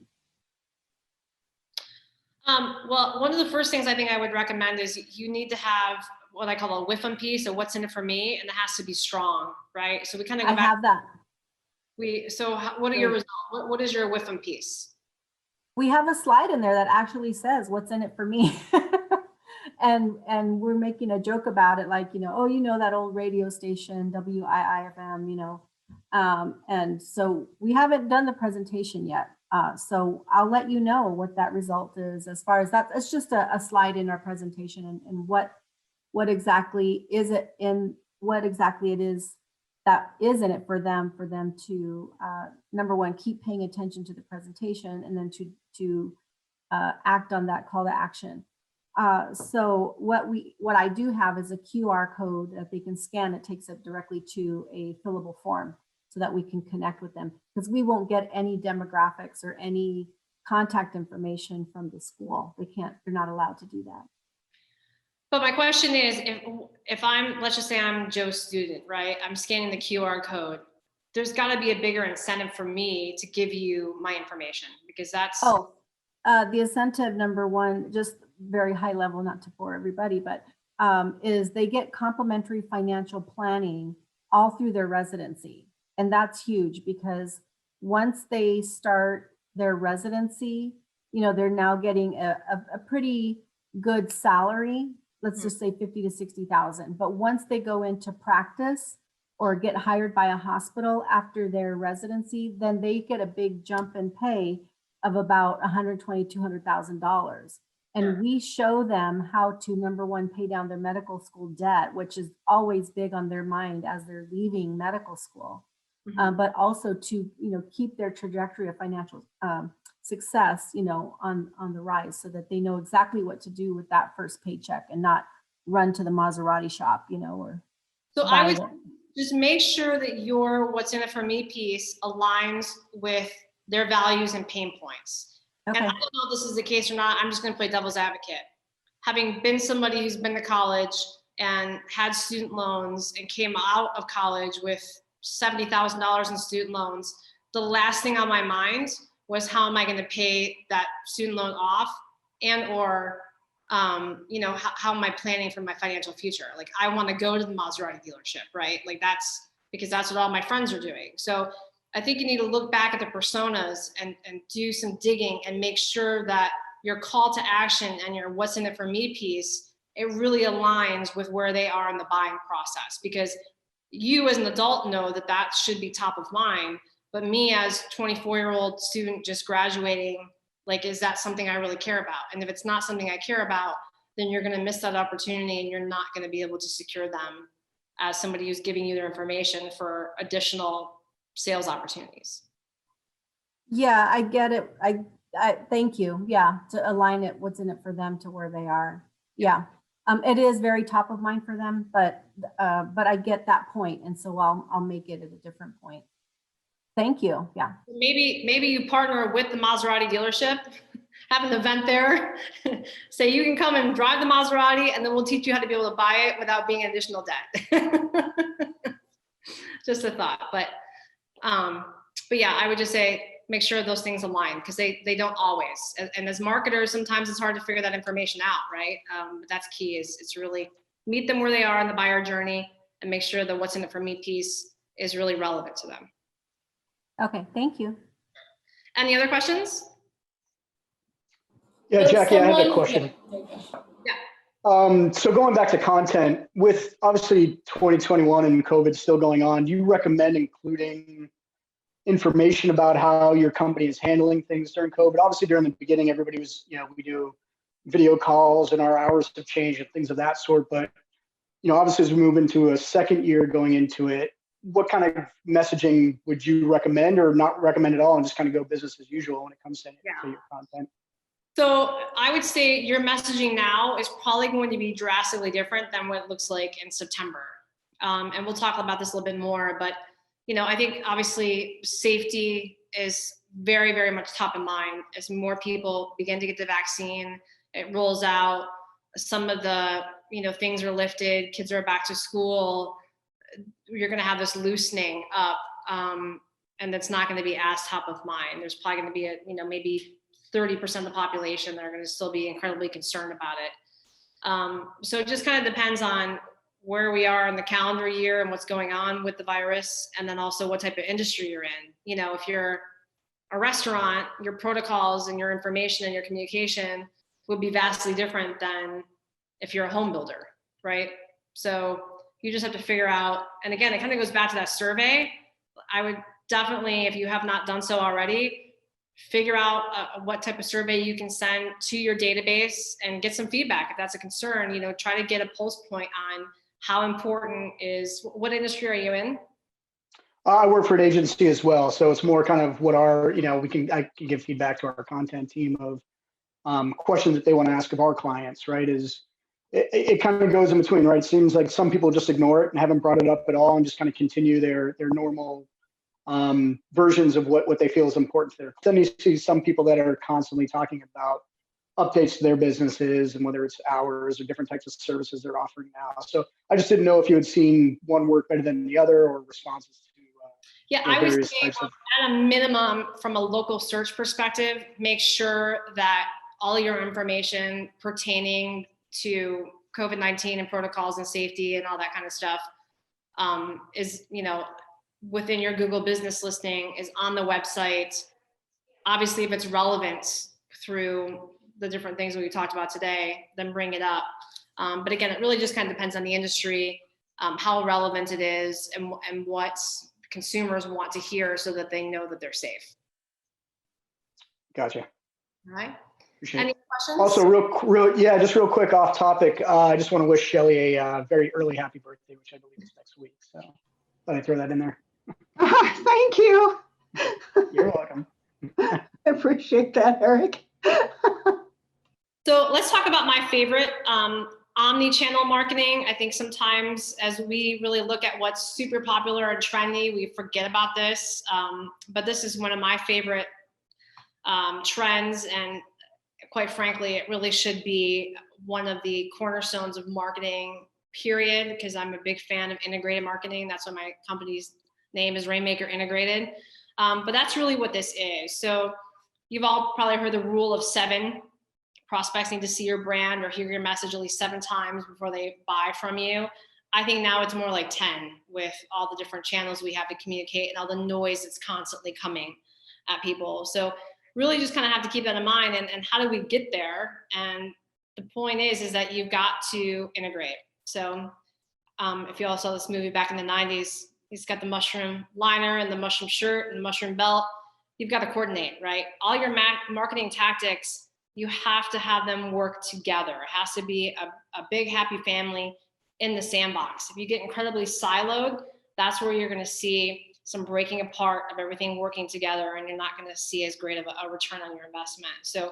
Well, one of the first things I think I would recommend is you need to have what I call a WIFM piece, or what's in it for me, and it has to be strong, right? So we kind of go I back. have that. What are your results? What is your WIFM piece? We have a slide in there that actually says what's in it for me. and we're making a joke about it, like, oh, that old radio station, WIIFM, and so we haven't done the presentation yet. So I'll let you know what that result is as far as that. It's just a slide in our presentation, and what exactly is it in, what exactly it is that is in it for them to, number one, keep paying attention to the presentation, and then to act on that call to action. So what I do have is a QR code that they can scan. It takes it directly to a fillable form so that we can connect with them, because we won't get any demographics or any contact information from the school. They're not allowed to do that. But my question is, if let's just say I'm Joe's student, right? I'm scanning the QR code. There's got to be a bigger incentive for me to give you my information, because that's. The incentive, number one, just very high level, not to bore everybody, but is they get complimentary financial planning all through their residency. And that's huge, because once they start their residency, they're now getting a pretty good salary. Let's just say 50 to 60,000. But once they go into practice or get hired by a hospital after their residency, then they get a big jump in pay of about $120,000 to $200,000. And we show them how to, number one, pay down their medical school debt, which is always big on their mind as they're leaving medical school. but also to, keep their trajectory of financial success, on the rise, so that they know exactly what to do with that first paycheck and not run to the Maserati shop, or So I would buy just make sure that your what's in it for me piece aligns with their values and pain points. Okay. And I don't know if this is the case or not. I'm just going to play devil's advocate. Having been somebody who's been to college and had student loans and came out of college with $70,000 in student loans, the last thing on my mind was how am I going to pay that student loan off, and or how am I planning for my financial future? Like, I want to go to the Maserati dealership, right? Like, that's because that's what all my friends are doing. So I think you need to look back at the personas and do some digging and make sure that your call to action and your what's in it for me piece, it really aligns with where they are in the buying process. Because you as an adult know that that should be top of mind, but me as 24-year-old student just graduating, like, is that something I really care about? And if it's not something I care about, then you're going to miss that opportunity and you're not going to be able to secure them as somebody who's giving you their information for additional sales opportunities. Yeah, I get it. I thank you. Yeah, to align it, what's in it for them to where they are. Yeah. It is very top of mind for them, but I get that point, and so I'll make it at a different point. Thank you. Yeah. Maybe you partner with the Maserati dealership, have an event there, say you can come and drive the Maserati, and then we'll teach you how to be able to buy it without being in additional debt. Just a thought, but yeah, I would just say make sure those things align, because they don't always. And as marketers, sometimes it's hard to figure that information out, right? But that's key. It's really meet them where they are in the buyer journey and make sure that what's in it for me piece is really relevant to them. Okay, thank you. Any other questions? Yeah, Jackie, I have a question. Yeah. So going back to content, with obviously 2021 and COVID still going on, do you recommend including information about how your company is handling things during COVID? Obviously, during the beginning, everybody was, we do video calls and our hours have changed and things of that sort. But, obviously, as we move into a second year going into it, what kind of messaging would you recommend, or not recommend at all, and just kind of go business as usual when it comes to your content? So I would say your messaging now is probably going to be drastically different than what it looks like in September. And we'll talk about this a little bit more, but I think obviously safety is very, very much top of mind as more people begin to get the vaccine. It rolls out. Some of the, things are lifted. Kids are back to school. You're going to have this loosening up, and that's not going to be as top of mind. There's probably going to be maybe 30% of the population that are going to still be incredibly concerned about it. So it just kind of depends on where we are in the calendar year and what's going on with the virus, and then also what type of industry you're in. If you're a restaurant, your protocols and your information and your communication would be vastly different than if you're a home builder, right? So you just have to figure out, and again, it kind of goes back to that survey. I would definitely, if you have not done so already, figure out what type of survey you can send to your database and get some feedback. If that's a concern, try to get a pulse point on how important is, what industry are you in? I work for an agency as well. So it's more kind of what our, I can give feedback to our content team of questions that they want to ask of our clients, right? It kind of goes in between, right? It seems like some people just ignore it and haven't brought it up at all and just kind of continue their normal versions of what they feel is important to them. Then you see some people that are constantly talking about updates to their businesses and whether it's hours or different types of services they're offering now. So I just didn't know if you had seen one work better than the other, or responses to I would say at a minimum, from a local search perspective, make sure that all your information pertaining to COVID-19 and protocols and safety and all that kind of stuff is, within your Google business listing, is on the website. Obviously, if it's relevant through the different things that we talked about today, then bring it up. But again, it really just kind of depends on the industry, how relevant it is, and what consumers want to hear so that they know that they're safe. Gotcha. All right. Appreciate Any it. questions? Also, just real quick off topic. I just want to wish Shelly a very early happy birthday, which I believe is next week. So let me throw that in there. Thank you. You're welcome. I appreciate that, Eric. So let's talk about my favorite, omni-channel marketing. I think sometimes as we really look at what's super popular and trendy, we forget about this. But this is one of my favorite trends, and quite frankly, it really should be one of the cornerstones of marketing, period, because I'm a big fan of integrated marketing. That's why my company's name is Rainmaker Integrated. But that's really what this is. So you've all probably heard the rule of 7. Prospects need to see your brand or hear your message at least 7 times before they buy from you. I think now it's more like 10 with all the different channels we have to communicate and all the noise that's constantly coming at people. So really just kind of have to keep that in mind, and how do we get there? And the point is that you've got to integrate. So if you all saw this movie back in the 90s, he's got the mushroom liner and the mushroom shirt and the mushroom belt. You've got to coordinate, right? All your marketing tactics, you have to have them work together. It has to be a big happy family in the sandbox. If you get incredibly siloed, that's where you're going to see some breaking apart of everything working together, and you're not going to see as great of a return on your investment. So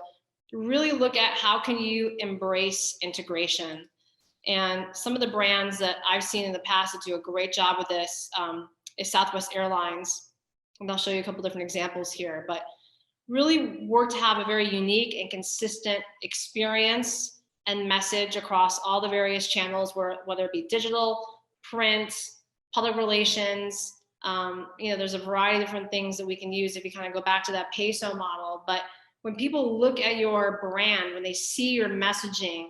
really look at how can you embrace integration. And some of the brands that I've seen in the past that do a great job with this is Southwest Airlines. And I'll show you a couple different examples here, but really work to have a very unique and consistent experience and message across all the various channels, whether it be digital, print, public relations. There's a variety of different things that we can use if you kind of go back to that peso model. But when people look at your brand, when they see your messaging,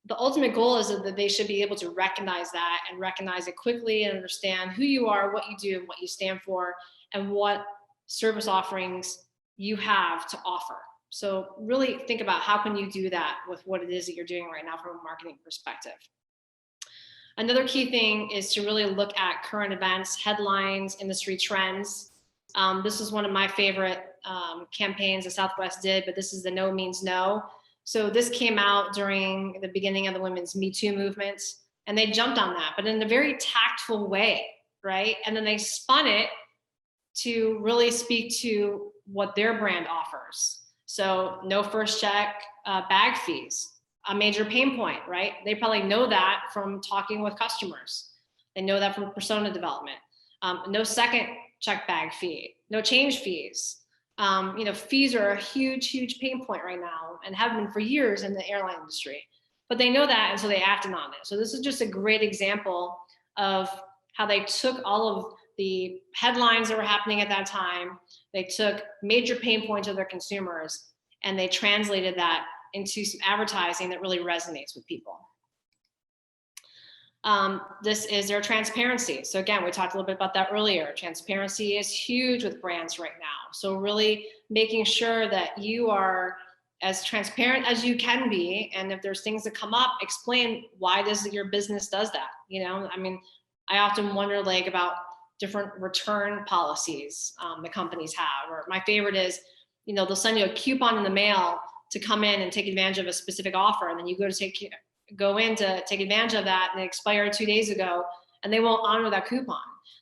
the ultimate goal is that they should be able to recognize that and recognize it quickly and understand who you are, what you do, and what you stand for, and what service offerings you have to offer. So really think about how can you do that with what it is that you're doing right now from a marketing perspective. Another key thing is to really look at current events, headlines, industry trends. This is one of my favorite campaigns that Southwest did, but this is the No Means No. So this came out during the beginning of the women's Me Too movement, and they jumped on that, but in a very tactful way, right? And then they spun it to really speak to what their brand offers. So no first check bag fees, a major pain point, right? They probably know that from talking with customers. They know that from persona development. No second check bag fee, no change fees. Fees are a huge, huge pain point right now and have been for years in the airline industry. But they know that, and so they acted on it. So this is just a great example of how they took all of the headlines that were happening at that time. They took major pain points of their consumers and they translated that into some advertising that really resonates with people. This is their transparency. So again, we talked a little bit about that earlier. Transparency is huge with brands right now. So really making sure that you are as transparent as you can be. And if there's things that come up, explain why your business does that. I often wonder about different return policies the companies have. Or my favorite is, they'll send you a coupon in the mail to come in and take advantage of a specific offer. And then you go in to take advantage of that, and it expired 2 days ago, and they won't honor that coupon.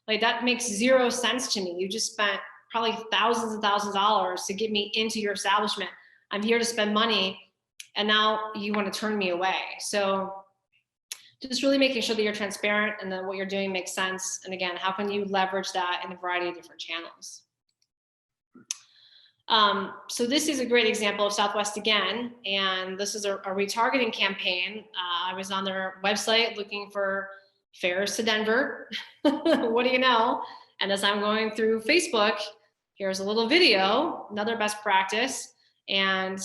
That makes zero sense to me. You just spent probably thousands and thousands of dollars to get me into your establishment. I'm here to spend money, and now you want to turn me away. So just really making sure that you're transparent and that what you're doing makes sense. And again, how can you leverage that in a variety of different channels? So this is a great example of Southwest again, and this is a retargeting campaign. I was on their website looking for fares to Denver. What do you know? And as I'm going through Facebook, here's a little video, another best practice, and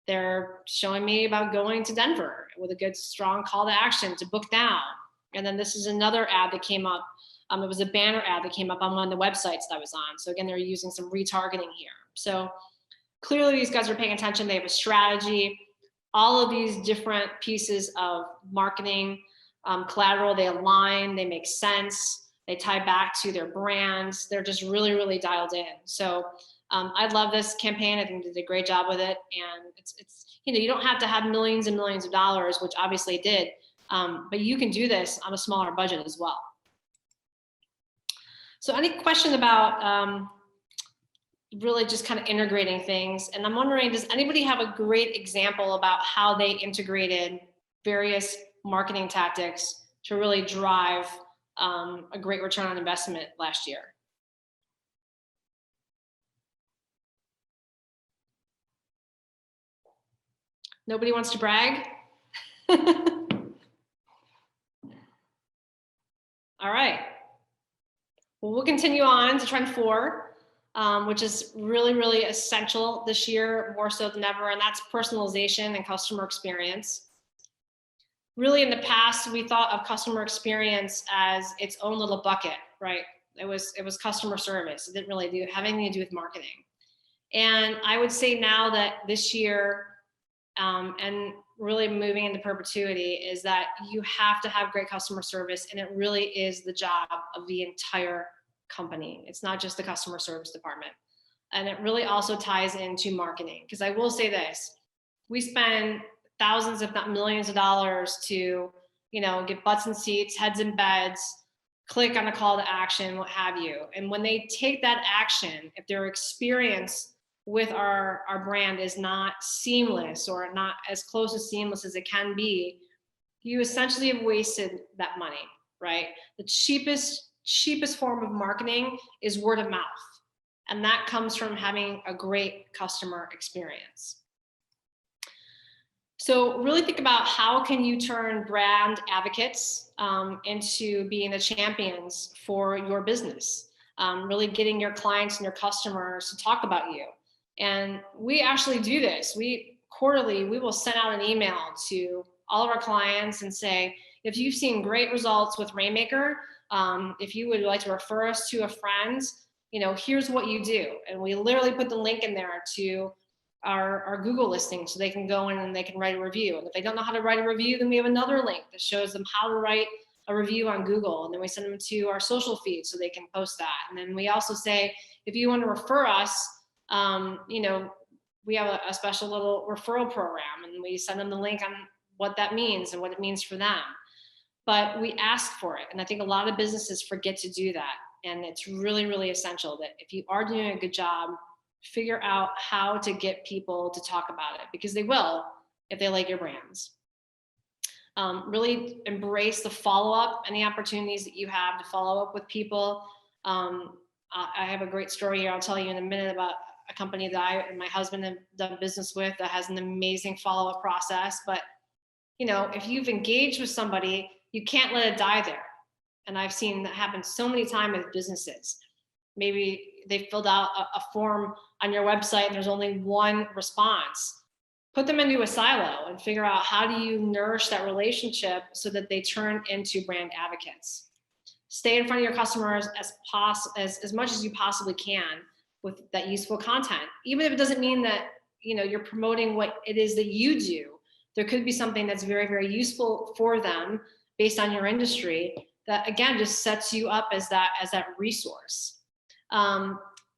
they're showing me about going to Denver with a good, strong call to action to book now. And then this is another ad that came up. It was a banner ad that came up on one of the websites that I was on. So again, they're using some retargeting here. So clearly these guys are paying attention. They have a strategy. All of these different pieces of marketing collateral, they align, they make sense. They tie back to their brands. They're just really, really dialed in. So I love this campaign. I think they did a great job with it. And it's you don't have to have millions and millions of dollars, which obviously it did, but you can do this on a smaller budget as well. So any question about really just kind of integrating things? And I'm wondering, does anybody have a great example about how they integrated various marketing tactics to really drive a great return on investment last year? Nobody wants to brag? All right. Well, we'll continue on to trend 4, which is really, really essential this year, more so than ever, and that's personalization and customer experience. Really, in the past, we thought of customer experience as its own little bucket, right? It was customer service. It didn't really have anything to do with marketing. And I would say now that this year, and really moving into perpetuity, is that you have to have great customer service, and it really is the job of the entire company. It's not just the customer service department. And it really also ties into marketing, because I will say this, we spend thousands, if not millions of dollars to, get butts in seats, heads in beds, click on a call to action, what have you. And when they take that action, if their experience with our brand is not seamless or not as close as seamless as it can be, you essentially have wasted that money, right? The cheapest form of marketing is word of mouth. And that comes from having a great customer experience. So really think about how can you turn brand advocates into being the champions for your business, really getting your clients and your customers to talk about you. And we actually do this. Quarterly, we will send out an email to all of our clients and say, if you've seen great results with Rainmaker, if you would like to refer us to a friend, here's what you do. And we literally put the link in there to our Google listing so they can go in and they can write a review. And if they don't know how to write a review, then we have another link that shows them how to write a review on Google. And then we send them to our social feed so they can post that. And then we also say, if you want to refer us, we have a special little referral program, and we send them the link on what that means and what it means for them. But we ask for it. And I think a lot of businesses forget to do that. And it's really, really essential that if you are doing a good job, figure out how to get people to talk about it, because they will if they like your brands. Really embrace the follow-up and the opportunities that you have to follow up with people. I have a great story here I'll tell you in a minute about a company that I and my husband have done business with that has an amazing follow-up process. But, if you've engaged with somebody, you can't let it die there. And I've seen that happen so many times with businesses. Maybe they filled out a form on your website and there's only one response. Put them into a silo and figure out how do you nourish that relationship so that they turn into brand advocates. Stay in front of your customers as much as you possibly can with that useful content, even if it doesn't mean that you're promoting what it is that you do. There could be something that's very, very useful for them based on your industry that, again, just sets you up as that resource.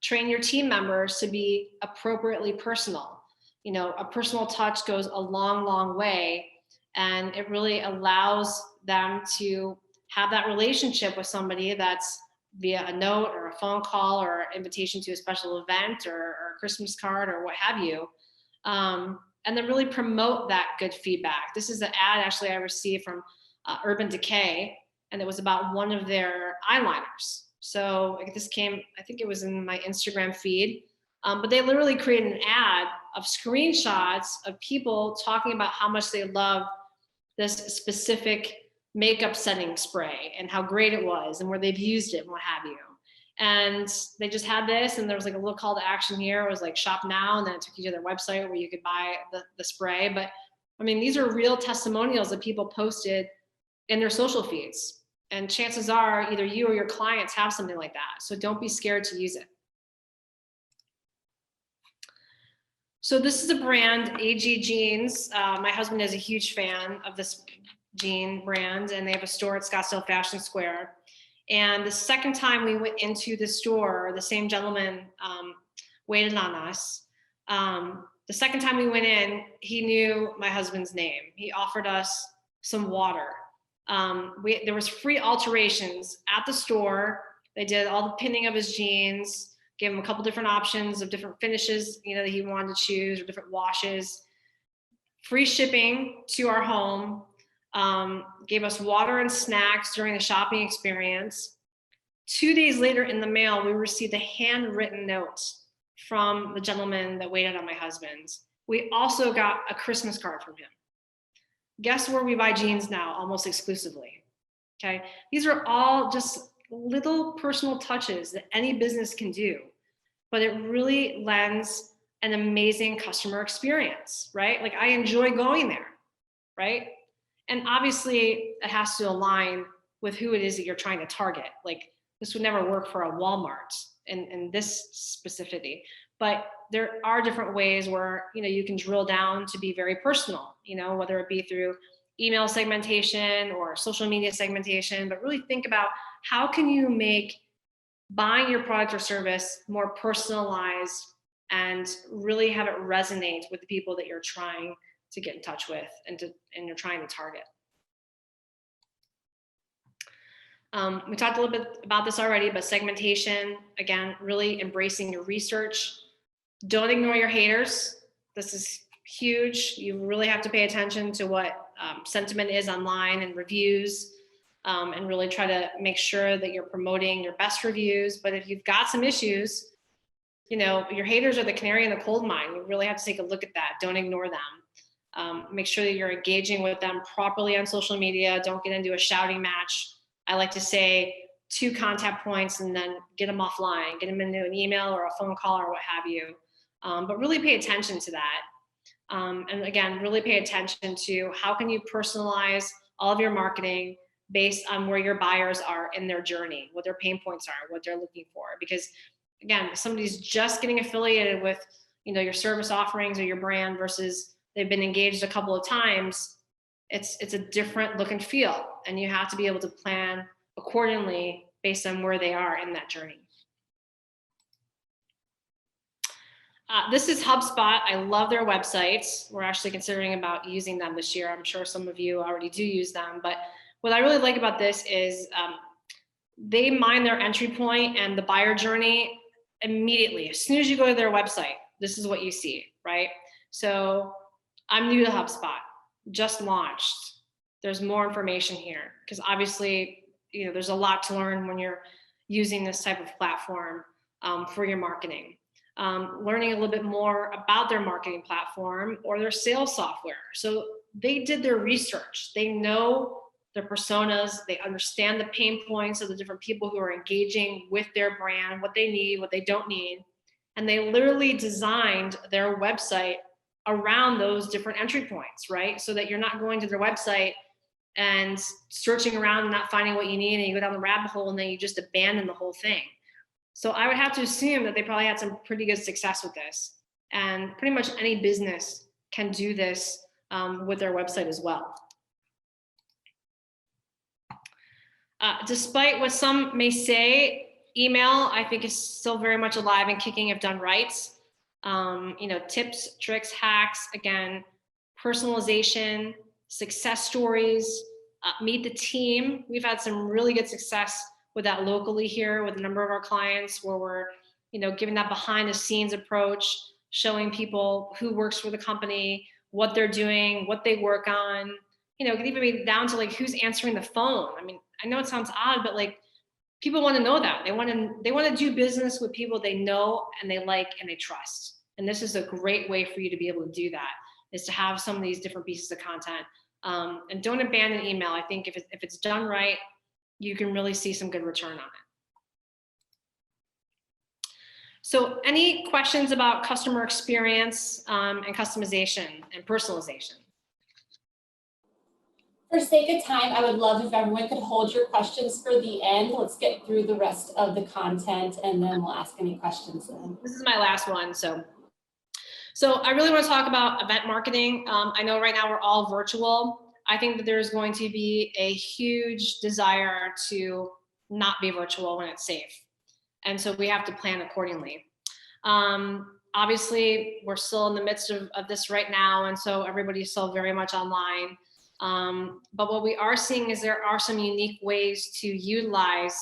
Train your team members to be appropriately personal. A personal touch goes a long, long way, and it really allows them to have that relationship with somebody that's via a note or a phone call or an invitation to a special event or a Christmas card or what have you. And then really promote that good feedback. This is an ad actually I received from Urban Decay, and it was about one of their eyeliners. So this came, I think it was in my Instagram feed, but they literally created an ad of screenshots of people talking about how much they love this specific makeup setting spray and how great it was and where they've used it and what have you. And they just had this, and there was like a little call to action here. It was like shop now, and then it took you to their website where you could buy the spray. But I mean, these are real testimonials that people posted in their social feeds. And chances are either you or your clients have something like that. So don't be scared to use it. So this is a brand, AG Jeans. My husband is a huge fan of this jean brand, and they have a store at Scottsdale Fashion Square. And the second time we went into the store, the same gentleman waited on us. The second time we went in, he knew my husband's name. He offered us some water. There was free alterations at the store They did all the pinning of his jeans, gave him a couple different options of different finishes, that he wanted to choose, or different washes. Free shipping to our home, gave us water and snacks during the shopping experience. 2 days later in the mail, we received a handwritten note from the gentleman that waited on my husband's. We also got a Christmas card from him. Guess where we buy jeans now, almost exclusively? Okay, these are all just little personal touches that any business can do, but it really lends an amazing customer experience, right? Like, I enjoy going there, right? And obviously it has to align with who it is that you're trying to target. Like, this would never work for a Walmart in this specificity, but there are different ways where, you can drill down to be very personal, whether it be through email segmentation or social media segmentation, but really think about how can you make buying your product or service more personalized and really have it resonate with the people that you're trying to get in touch with and you're trying to target. We talked a little bit about this already, but segmentation, again, really embracing your research. Don't ignore your haters. This is huge. You really have to pay attention to what sentiment is online and reviews, and really try to make sure that you're promoting your best reviews. But if you've got some issues, your haters are the canary in the coal mine. You really have to take a look at that. Don't ignore them. Make sure that you're engaging with them properly on social media. Don't get into a shouting match. I like to say 2 contact points and then get them offline, get them into an email or a phone call or what have you. But really pay attention to that. And again, really pay attention to how can you personalize all of your marketing based on where your buyers are in their journey, what their pain points are, what they're looking for. Because again, if somebody's just getting affiliated with, your service offerings or your brand versus they've been engaged a couple of times, it's a different look and feel, and you have to be able to plan accordingly based on where they are in that journey. This is HubSpot. I love their websites. We're actually considering about using them this year. I'm sure some of you already do use them, but what I really like about this is they mine their entry point and the buyer journey immediately. As soon as you go to their website, this is what you see, right? So I'm new to HubSpot, just launched. There's more information here because obviously, there's a lot to learn when you're using this type of platform for your marketing. Learning a little bit more about their marketing platform or their sales software. So they did their research. They know their personas. They understand the pain points of the different people who are engaging with their brand, what they need, what they don't need. And they literally designed their website around those different entry points, right? So that you're not going to their website and searching around and not finding what you need, and you go down the rabbit hole and then you just abandon the whole thing. So I would have to assume that they probably had some pretty good success with this. And pretty much any business can do this with their website as well. Despite what some may say, email, I think, is still very much alive and kicking if done right. Tips, tricks, hacks, again, personalization, success stories, meet the team. We've had some really good success with that locally here with a number of our clients where we're, giving that behind the scenes approach, showing people who works for the company, what they're doing, what they work on. It could even be down to like who's answering the phone. I mean, I know it sounds odd, but like people want to know that. They want to do business with people they know and they like and they trust. And this is a great way for you to be able to do that, is to have some of these different pieces of content. And don't abandon email. I think if it's done right, you can really see some good return on it. So any questions about customer experience and customization and personalization? For sake of time, I would love if everyone could hold your questions for the end. Let's get through the rest of the content and then we'll ask any questions then. This is my last one. So I really want to talk about event marketing. I know right now we're all virtual. I think that there's going to be a huge desire to not be virtual when it's safe. And so we have to plan accordingly. Obviously, we're still in the midst of this right now. And so everybody's still very much online. But what we are seeing is there are some unique ways to utilize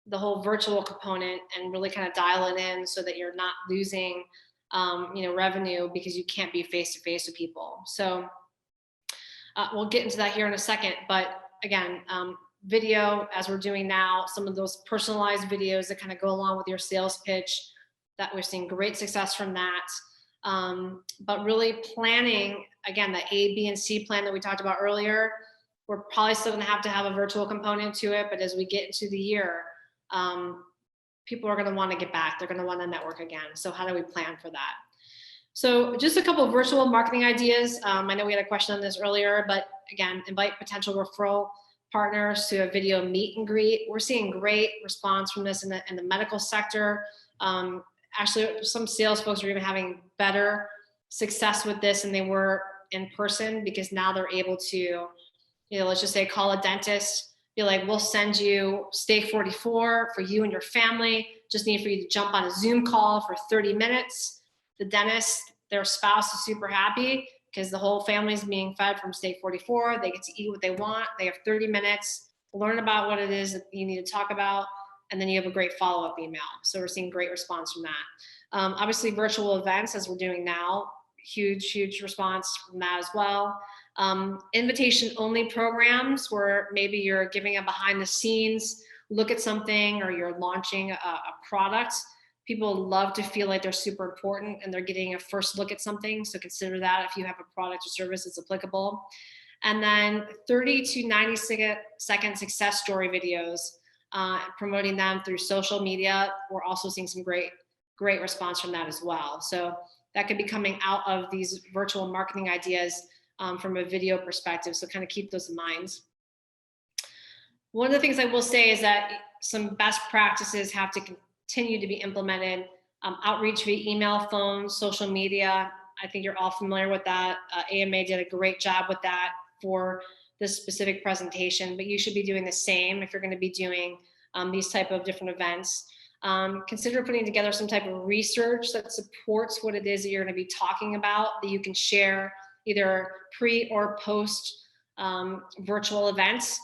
the whole virtual component and really kind of dial it in so that you're not losing, revenue because you can't be face-to-face with people. So we'll get into that here in a second, but again, video, as we're doing now, some of those personalized videos that kind of go along with your sales pitch, that we're seeing great success from that. But really planning, again, the A, B, and C plan that we talked about earlier, we're probably still gonna have to have a virtual component to it, but as we get into the year, people are gonna wanna get back, they're gonna wanna network again. So how do we plan for that? So just a couple of virtual marketing ideas. I know we had a question on this earlier, but again, invite potential referral partners to a video meet and greet. We're seeing great response from this in the medical sector. Actually, some sales folks are even having better success with this than they were in person, because now they're able to, let's just say call a dentist, be like, we'll send you steak 44 for you and your family. Just need for you to jump on a Zoom call for 30 minutes. The dentist, their spouse is super happy because the whole family is being fed from steak 44. They get to eat what they want. They have 30 minutes, learn about what it is that you need to talk about, and then you have a great follow-up email. So we're seeing great response from that. Obviously, virtual events, as we're doing now, huge response from that as well. Invitation-only programs where maybe you're giving a behind the scenes look at something, or you're launching a product. People love to feel like they're super important and they're getting a first look at something. So consider that if you have a product or service that's applicable. And then 30 to 90-second success story videos, promoting them through social media. We're also seeing some great response from that as well. So that could be coming out of these virtual marketing ideas from a video perspective. So kind of keep those in mind. One of the things I will say is that some best practices have to continue to be implemented. Outreach via email, phone, social media. I think you're all familiar with that. AMA did a great job with that for this specific presentation, but you should be doing the same if you're going to be doing these type of different events. Consider putting together some type of research that supports what it is that you're going to be talking about, that you can share either pre or post virtual events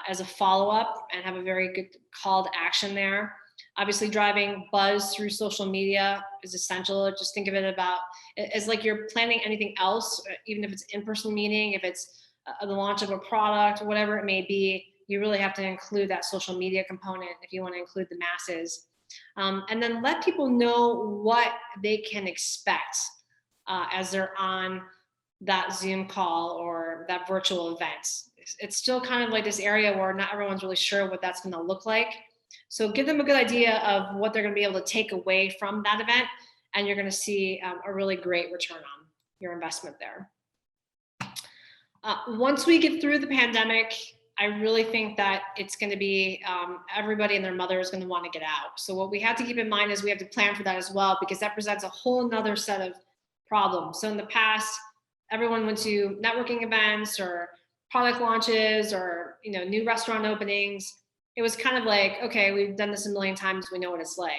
as a follow-up, and have a very good call to action there. Obviously, driving buzz through social media is essential. Just think of it as like you're planning anything else, even if it's an in-person meeting, if it's the launch of a product, whatever it may be, you really have to include that social media component if you want to include the masses. And then let people know what they can expect as they're on that Zoom call or that virtual event. It's still kind of like this area where not everyone's really sure what that's going to look like. So give them a good idea of what they're going to be able to take away from that event, and you're going to see a really great return on your investment there. Once we get through the pandemic, I really think that it's going to be everybody and their mother is going to want to get out. So what we have to keep in mind is we have to plan for that as well, because that presents a whole nother set of problems. So in the past, everyone went to networking events or product launches or new restaurant openings. It was kind of like, okay, we've done this a million times, we know what it's like.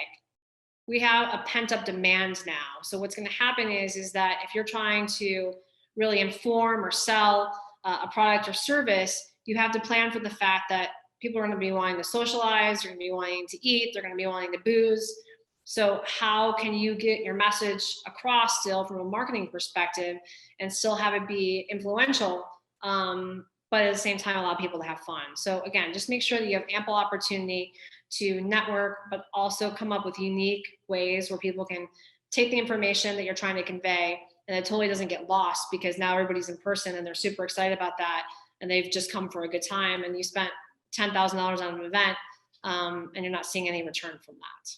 We have a pent-up demand now. So what's going to happen is that if you're trying to really inform or sell a product or service, you have to plan for the fact that people are going to be wanting to socialize, they're going to be wanting to eat, they're going to be wanting to booze. So how can you get your message across still from a marketing perspective and still have it be influential, but at the same time allow people to have fun? So again, just make sure that you have ample opportunity to network, but also come up with unique ways where people can take the information that you're trying to convey and it totally doesn't get lost, because now everybody's in person and they're super excited about that. And they've just come for a good time, and you spent $10,000 on an event and you're not seeing any return from that.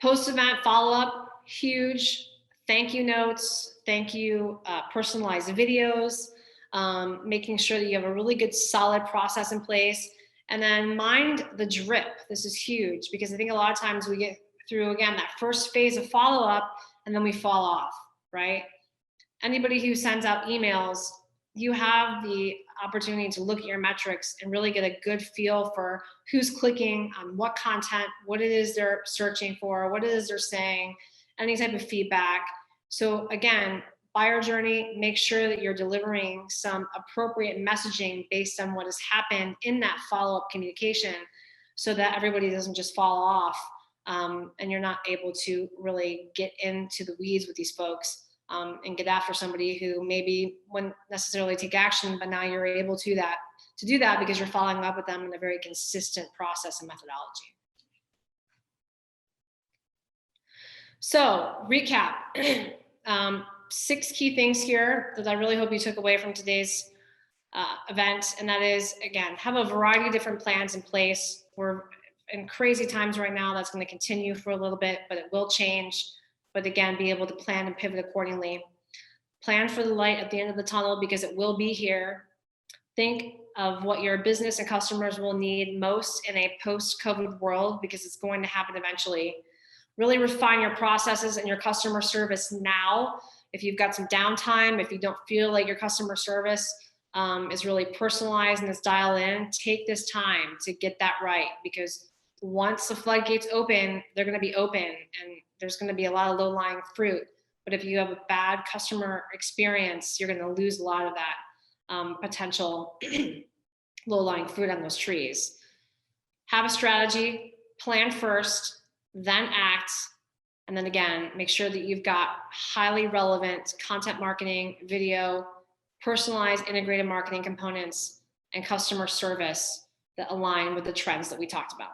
Post-event follow-up, huge. Thank you notes, thank you personalized videos, making sure that you have a really good solid process in place. And then mind the drip. This is huge, because I think a lot of times we get through, again, that first phase of follow-up and then we fall off, right? Anybody who sends out emails, you have the opportunity to look at your metrics and really get a good feel for who's clicking on what content, what it is they're searching for, what it is they're saying, any type of feedback. So again, buyer journey, make sure that you're delivering some appropriate messaging based on what has happened in that follow-up communication so that everybody doesn't just fall off and you're not able to really get into the weeds with these folks and get after somebody who maybe wouldn't necessarily take action, but now you're able to do that because you're following up with them in a very consistent process and methodology. So recap, 6 key things here that I really hope you took away from today's event. And that is, again, have a variety of different plans in place. We're in crazy times right now. That's going to continue for a little bit, but it will change. But again, be able to plan and pivot accordingly. Plan for the light at the end of the tunnel because it will be here. Think of what your business and customers will need most in a post-COVID world because it's going to happen eventually. Really refine your processes and your customer service now. If you've got some downtime, if you don't feel like your customer service is really personalized and is dialed in, take this time to get that right because once the floodgates open, they're going to be open and there's going to be a lot of low-lying fruit. But if you have a bad customer experience, you're going to lose a lot of that potential low-lying fruit on those trees. Have a strategy, plan first, then act, and then again, make sure that you've got highly relevant content marketing, video, personalized integrated marketing components, and customer service that align with the trends that we talked about.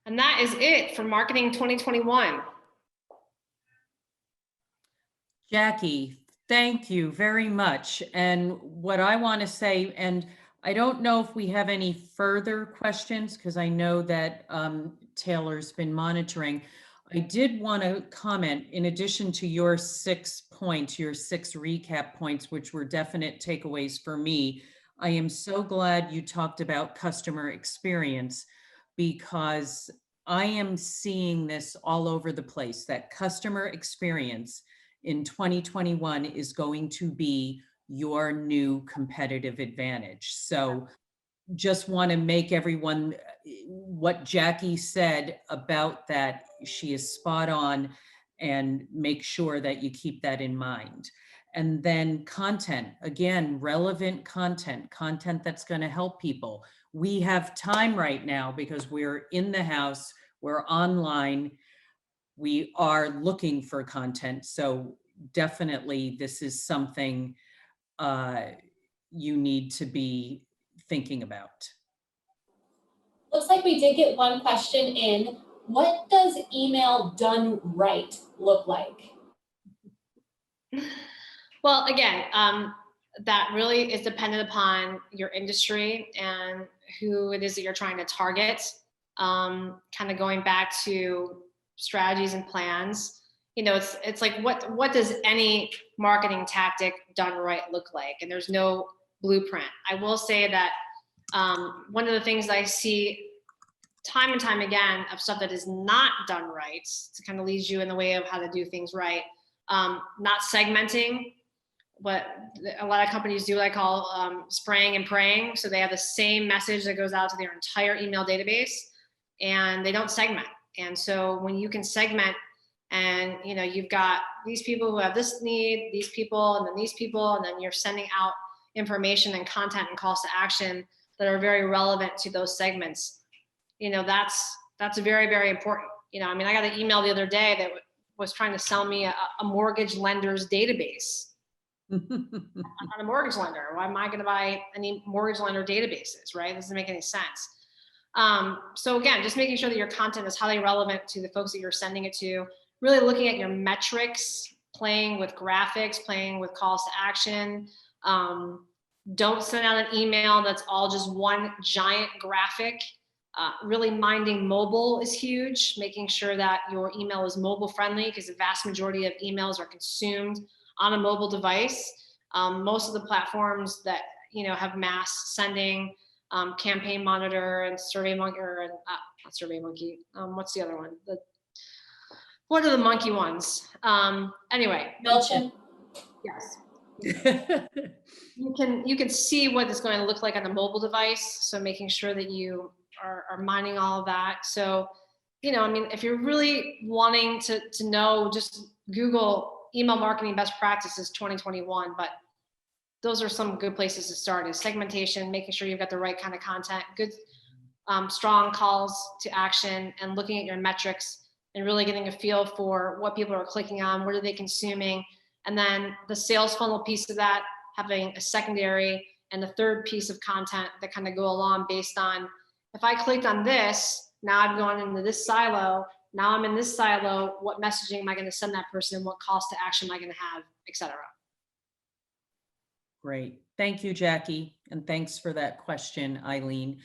And that is it for Marketing 2021. Jackie, thank you very much. And what I want to say, and I don't know if we have any further questions because I know that Taylor's been monitoring. I did want to comment, in addition to your 6 points, your 6 recap points, which were definite takeaways for me. I am so glad you talked about customer experience because I am seeing this all over the place, that customer experience in 2021 is going to be your new competitive advantage. So just want to make everyone, what Jackie said about that, she is spot on, and make sure that you keep that in mind. And then content, again, relevant content that's going to help people. We have time right now because we're in the house, we're online, we are looking for content. So definitely this is something you need to be thinking about. Looks like we did get one question in. What does email done right look like? Well, again, that really is dependent upon your industry and who it is that you're trying to target. Kind of going back to strategies and plans, you know, it's like what does any marketing tactic done right look like? And there's no blueprint. I will say that one of the things I see time and time again of stuff that is not done right, to kind of leads you in the way of how to do things right, not segmenting. What a lot of companies do, I call spraying and praying. So they have the same message that goes out to their entire email database, and they don't segment. And so when you can segment, and you know you've got these people who have this need, these people, and then these people, and then you're sending out information and content and calls to action that are very relevant to those segments. You know, that's very, very important. You know, I mean, I got an email the other day that was trying to sell me a mortgage lender's database. I'm not a mortgage lender. Why am I going to buy any mortgage lender databases, right? This doesn't make any sense. So again, just making sure that your content is highly relevant to the folks that you're sending it to, really looking at your metrics, playing with graphics, playing with calls to action. Don't send out an email that's all just one giant graphic. Really minding mobile is huge, making sure that your email is mobile friendly because the vast majority of emails are consumed on a mobile device. Most of the platforms that have mass sending, Campaign Monitor and SurveyMonkey, or not SurveyMonkey. What's the other one? What are the monkey ones? Anyway. MailChimp. Yes. You can see what it's going to look like on a mobile device. So making sure that you are mining all of that. So you know, I mean, if you're really wanting to know, just Google email marketing best practices 2021, but those are some good places to start, is segmentation, making sure you've got the right kind of content, good, strong calls to action, and looking at your metrics and really getting a feel for what people are clicking on, what are they consuming, and then the sales funnel piece of that, having a secondary and the third piece of content that kind of go along based on, if I clicked on this, now I've gone into this silo, now I'm in this silo, what messaging am I going to send that person, what calls to action am I going to have, et cetera. Great. Thank you, Jackie. And thanks for that question, Eileen.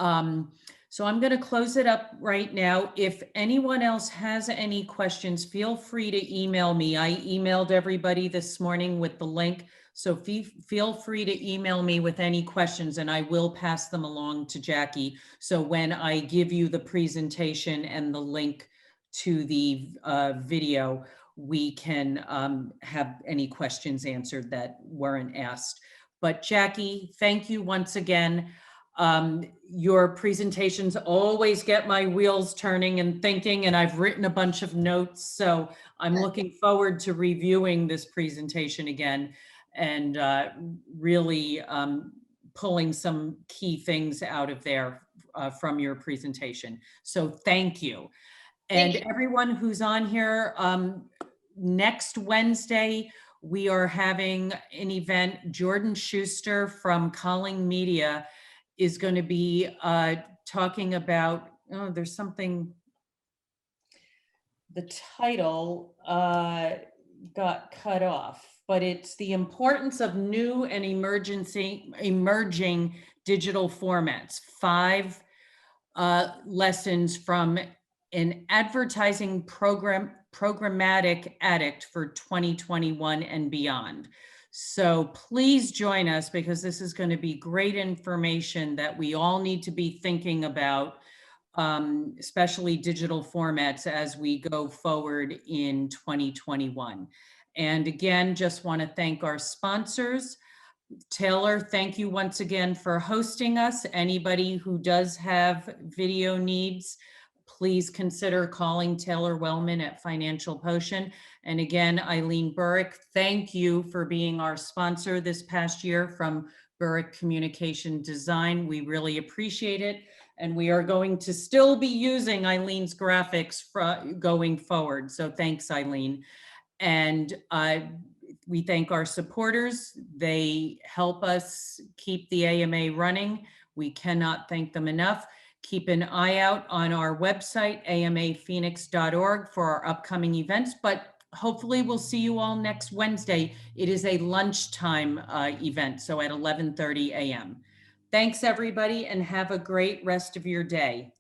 So I'm going to close it up right now. If anyone else has any questions, feel free to email me. I emailed everybody this morning with the link. So feel free to email me with any questions and I will pass them along to Jackie. So when I give you the presentation and the link to the video, we can have any questions answered that weren't asked. But Jackie, thank you once again. Your presentations always get my wheels turning and thinking, and I've written a bunch of notes. So I'm looking forward to reviewing this presentation again and really pulling some key things out of there from your presentation. So thank you. And everyone who's on here, next Wednesday, we are having an event. Jordan Schuster from Calling Media is going to be talking about, oh, there's something, the title got cut off, but it's the importance of new and emerging digital formats. 5 lessons from an advertising programmatic addict for 2021 and beyond. So please join us because this is going to be great information that we all need to be thinking about, especially digital formats as we go forward in 2021. And again, just want to thank our sponsors. Taylor, thank you once again for hosting us. Anybody who does have video needs, please consider calling Taylor Wellman at Financial Potion. And again, Eileen Burrick, thank you for being our sponsor this past year from Burrick Communication Design. We really appreciate it. And we are going to still be using Eileen's graphics going forward. So thanks, Eileen. And we thank our supporters. They help us keep the AMA running. We cannot thank them enough. Keep an eye out on our website, amaphoenix.org, for our upcoming events, but hopefully we'll see you all next Wednesday. It is a lunchtime event, so at 11:30 a.m. Thanks, everybody, and have a great rest of your day.